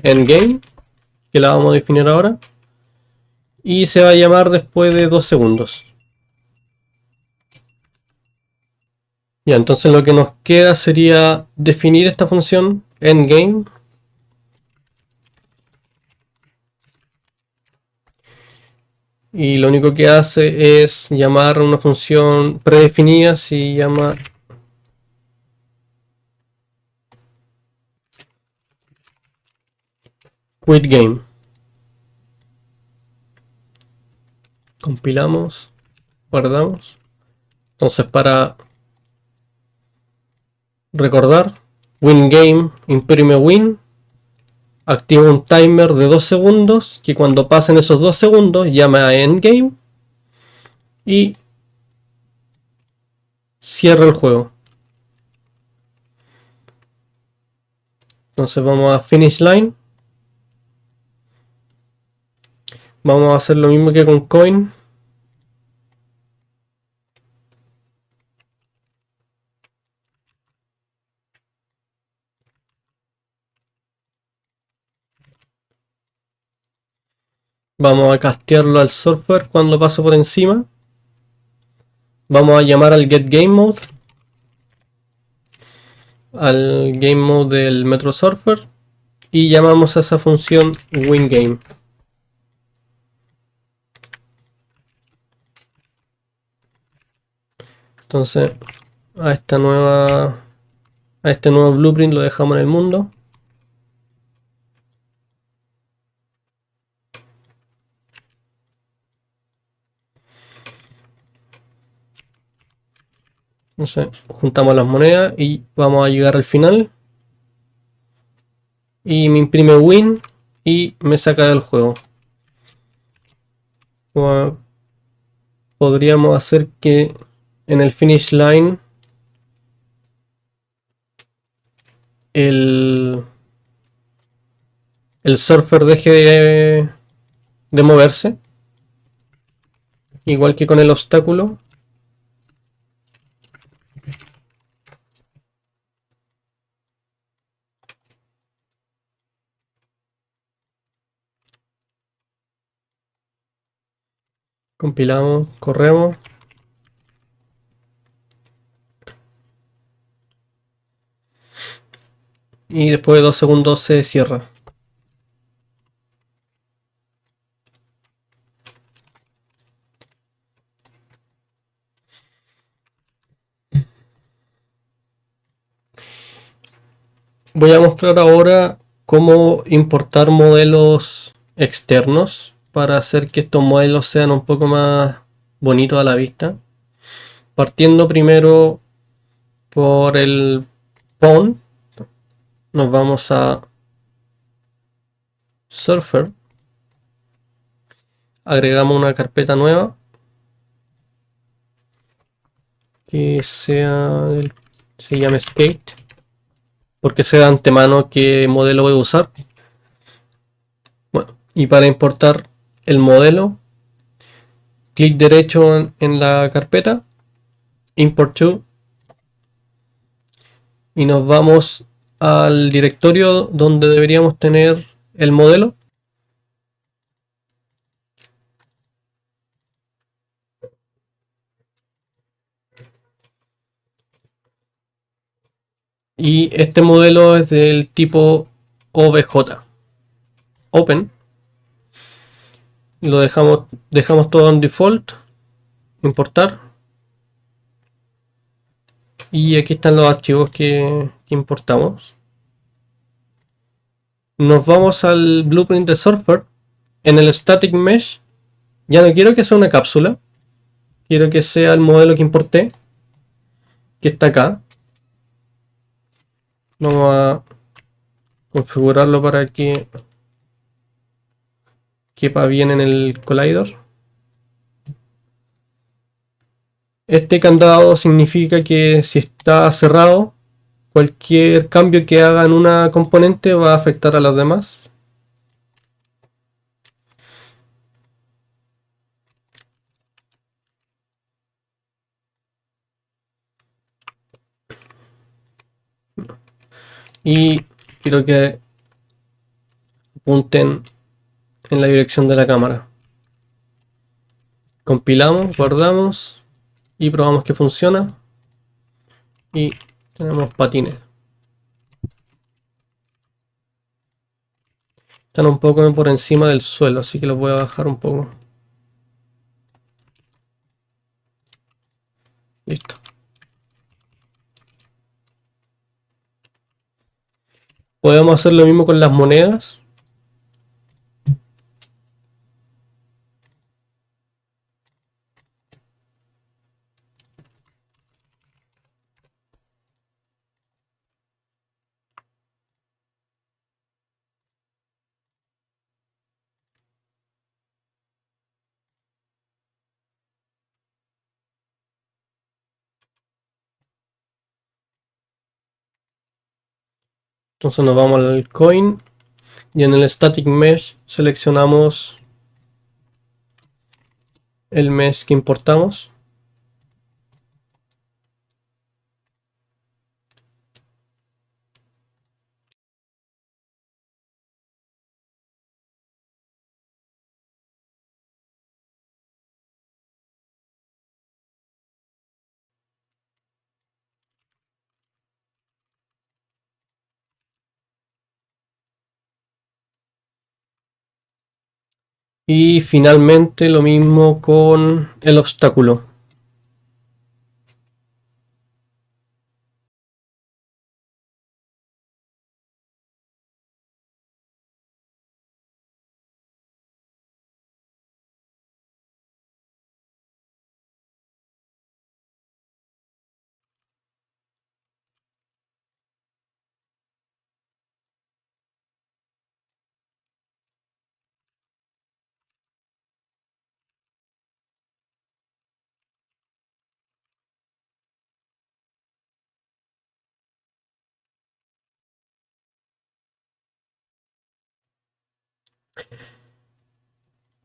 endgame, que la vamos a definir ahora, y se va a llamar después de 2 segundos. Ya, entonces lo que nos queda sería definir esta función endgame. Y lo único que hace es llamar a una función predefinida, se llama quitGame. Compilamos, guardamos. Entonces, para recordar, winGame imprime win, activa un timer de 2 segundos que cuando pasen esos 2 segundos llama a endgame y cierra el juego. Entonces vamos a finish line. Vamos a hacer lo mismo que con coin. Vamos a castearlo al software cuando pase por encima. Vamos a llamar al getGameMode, al GameMode del Metro Surfer, y llamamos a esa función winGame. Entonces a este nuevo blueprint lo dejamos en el mundo. Entonces juntamos las monedas y vamos a llegar al final. Y me imprime win y me saca del juego. Podríamos hacer que en el finish line el, el surfer deje de moverse, igual que con el obstáculo. Compilamos, corremos. Y después de 2 segundos se cierra. Voy a mostrar ahora cómo importar modelos externos para hacer que estos modelos sean un poco más bonitos a la vista. Partiendo primero por el Pawn, nos vamos a Surfer, agregamos una carpeta nueva que se llame Skate, porque sé de antemano qué modelo voy a usar. Bueno, y para importar el modelo, clic derecho en la carpeta, Import to, y nos vamos al directorio donde deberíamos tener el modelo. Y este modelo es del tipo OBJ. Open. Lo dejamos todo en default. Importar. Y aquí están los archivos que importamos. Nos vamos al blueprint de Surfer. En el static mesh, ya no quiero que sea una cápsula. Quiero que sea el modelo que importé, que está acá. Vamos a configurarlo para que quepa bien en el collider. Este candado significa que si está cerrado, cualquier cambio que haga en una componente va a afectar a las demás. Y quiero que apunten en la dirección de la cámara. Compilamos, guardamos y probamos que funciona. Y tenemos patines. Están un poco por encima del suelo, así que los voy a bajar un poco. Listo. Podemos hacer lo mismo con las monedas. Entonces nos vamos al coin y en el static mesh seleccionamos el mesh que importamos. Y finalmente lo mismo con el obstáculo.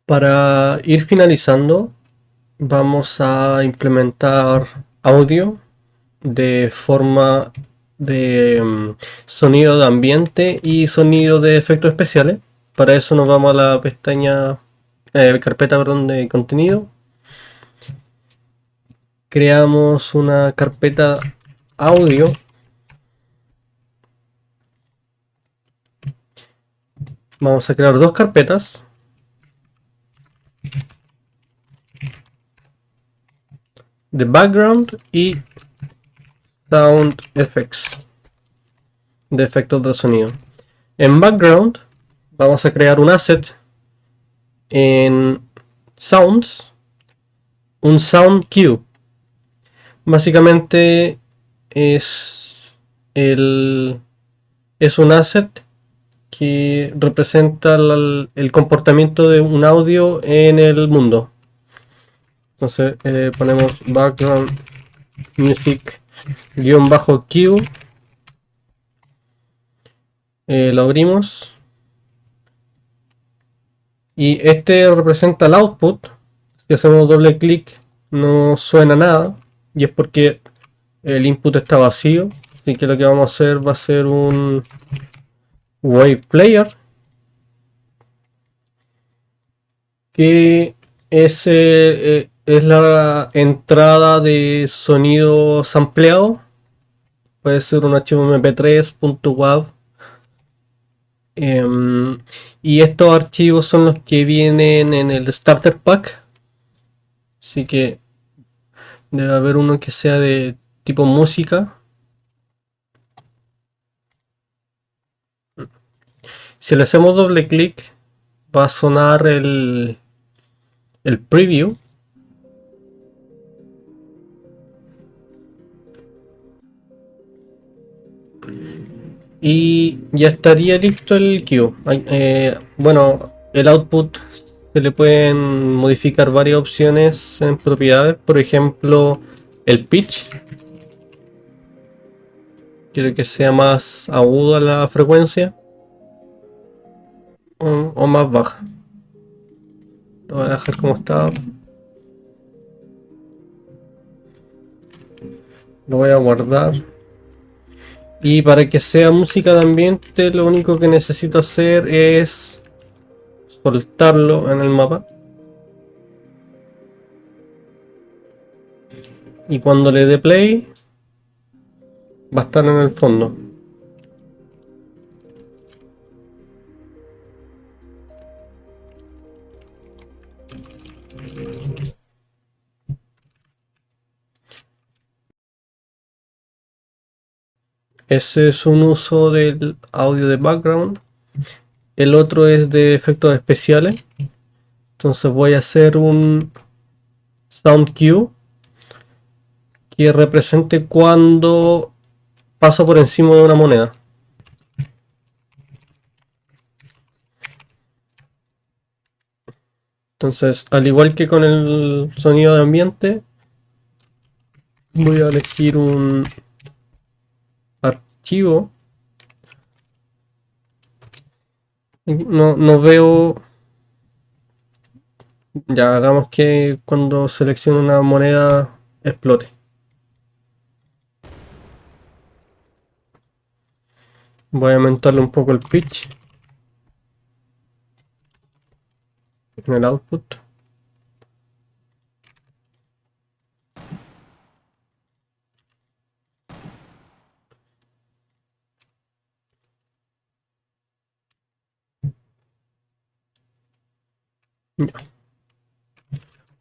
Para ir finalizando, vamos a implementar audio de forma de sonido de ambiente y sonido de efectos especiales. Para eso nos vamos a la pestaña, carpeta, perdón, de contenido. Creamos una carpeta audio. Vamos a crear dos carpetas. De background y sound effects, de efectos de sonido. En background vamos a crear un asset en sounds, un sound cue. Básicamente es un asset que representa el comportamiento de un audio en el mundo. Entonces ponemos background music -cue. Lo abrimos. Y este representa el output. Si hacemos doble clic no suena nada. Y es porque el input está vacío. Así que lo que vamos a hacer va a ser un wave player. Que es la entrada de sonido sampleado. Puede ser un archivo mp3.wav. Y estos archivos son los que vienen en el starter pack. Así que debe haber uno que sea de tipo música. Si le hacemos doble clic va a sonar el preview. Y ya estaría listo el cue. Bueno, el output se le pueden modificar varias opciones en propiedades. Por ejemplo, el pitch. Quiero que sea más aguda la frecuencia o más baja. Lo voy a dejar como está. Lo voy a guardar. Y para que sea música de ambiente, lo único que necesito hacer es soltarlo en el mapa. Y cuando le dé play, va a estar en el fondo. Ese es un uso del audio de background. El otro es de efectos especiales. Entonces voy a hacer un sound cue que represente cuando paso por encima de una moneda. Entonces, al igual que con el sonido de ambiente, voy a elegir un archivo. No veo. Ya hagamos que cuando selecciono una moneda explote. Voy a aumentarle un poco el pitch en el output.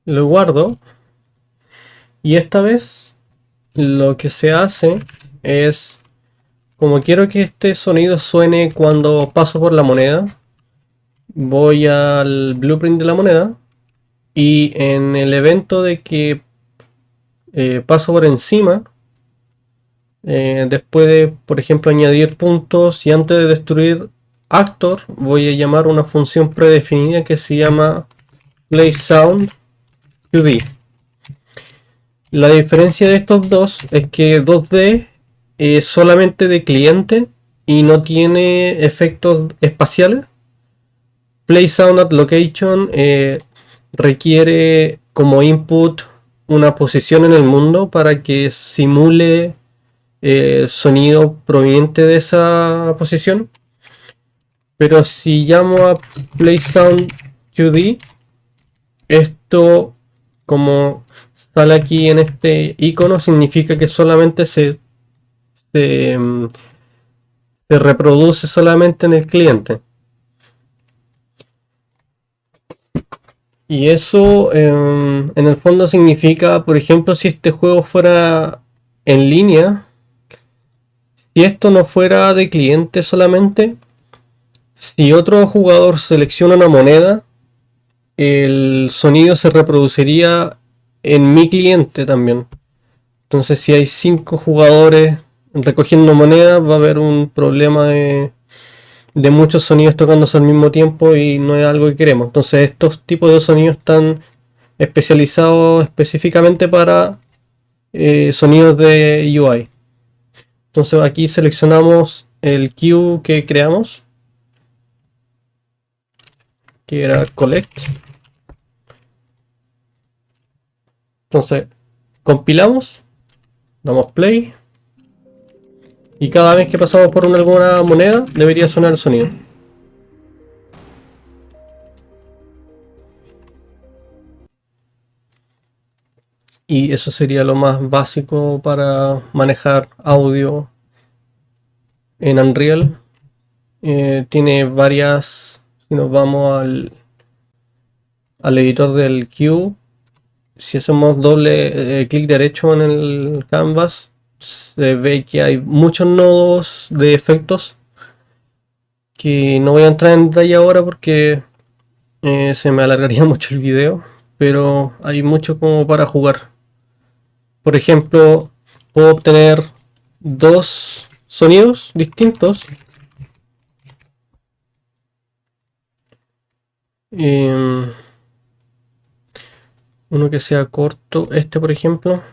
Lo guardo y esta vez lo que se hace es, como quiero que este sonido suene cuando paso por la moneda, voy al blueprint de la moneda y en el evento de que paso por encima, después de, por ejemplo, añadir puntos y antes de destruir actor, voy a llamar una función predefinida que se llama playSound 2D. La diferencia de estos dos es que 2D es solamente de cliente y no tiene efectos espaciales. Play Sound at Location requiere como input una posición en el mundo para que simule sonido proveniente de esa posición. Pero si llamo a Play Sound 2D, esto como sale aquí en este icono significa que solamente se, mm, se reproduce solamente en el cliente. Y eso en el fondo significa, por ejemplo, si este juego fuera en línea, si esto no fuera de cliente solamente, si otro jugador selecciona una moneda, el sonido se reproduciría en mi cliente también. Entonces, si hay 5 jugadores recogiendo monedas, va a haber un problema de muchos sonidos tocándose al mismo tiempo y no es algo que queremos. Entonces, estos tipos de sonidos están especializados específicamente para sonidos de UI. Entonces, aquí seleccionamos el cue que creamos, que era collect. Entonces, compilamos, damos play y cada vez que pasamos por alguna moneda debería sonar el sonido. Y eso sería lo más básico para manejar audio en Unreal. Tiene varias, si nos vamos al editor del cue, si hacemos doble clic derecho en el canvas, se ve que hay muchos nodos de efectos que no voy a entrar en detalle ahora porque se me alargaría mucho el video, pero hay mucho como para jugar. Por ejemplo, puedo obtener dos sonidos distintos. Eh, uno que sea corto, este por ejemplo.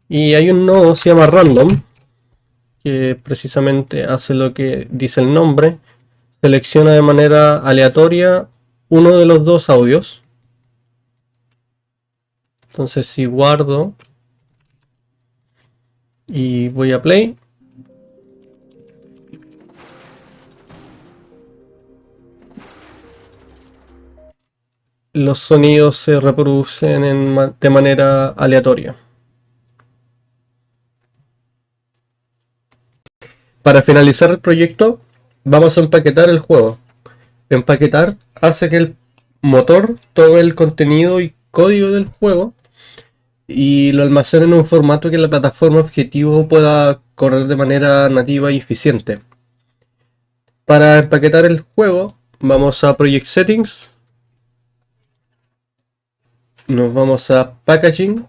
Y hay un nodo, se llama random, que precisamente hace lo que dice el nombre. Selecciona de manera aleatoria uno de los dos audios. Entonces si guardo y voy a play, los sonidos se reproducen de manera aleatoria. Para finalizar el proyecto, vamos a empaquetar el juego. Empaquetar hace que el motor tome el contenido y código del juego y lo almacene en un formato que la plataforma objetivo pueda correr de manera nativa y eficiente. Para empaquetar el juego, vamos a Project Settings, nos vamos a Packaging.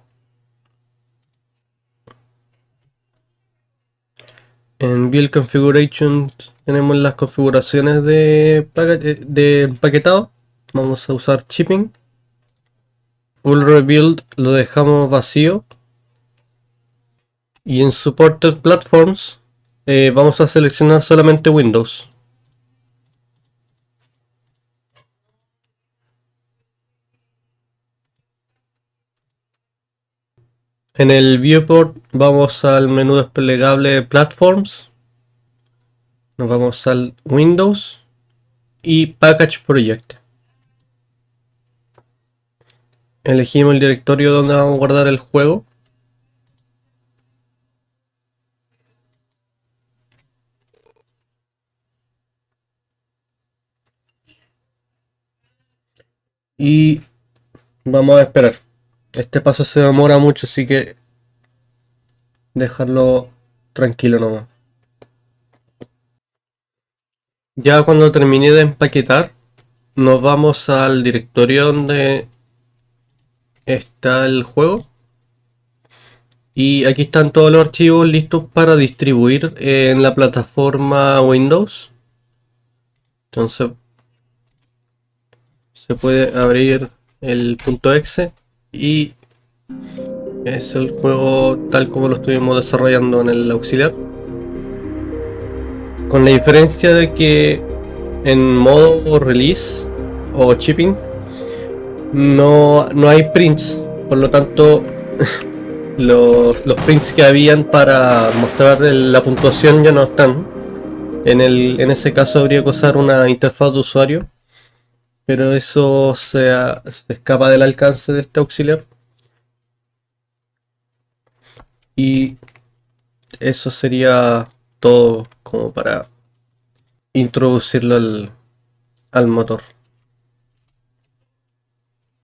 En Build Configuration tenemos las configuraciones de empaquetado. Vamos a usar Shipping. Full Rebuild lo dejamos vacío. Y en Supported Platforms vamos a seleccionar solamente Windows. En el Viewport vamos al menú desplegable Platforms. Nos vamos al Windows y Package Project. Elegimos el directorio donde vamos a guardar el juego. Y vamos a esperar. Este paso se demora mucho, así que dejarlo tranquilo nomás. Ya cuando termine de empaquetar, nos vamos al directorio donde está el juego. Y aquí están todos los archivos listos para distribuir en la plataforma Windows. Entonces se puede abrir el .exe y es el juego tal como lo estuvimos desarrollando en el auxiliar. Con la diferencia de que en modo release o shipping no hay prints, por lo tanto los prints que habían para mostrar la puntuación ya no están. En ese caso habría que usar una interfaz de usuario, pero eso se escapa del alcance de este auxiliar. Y eso sería todo como para introducirlo al motor.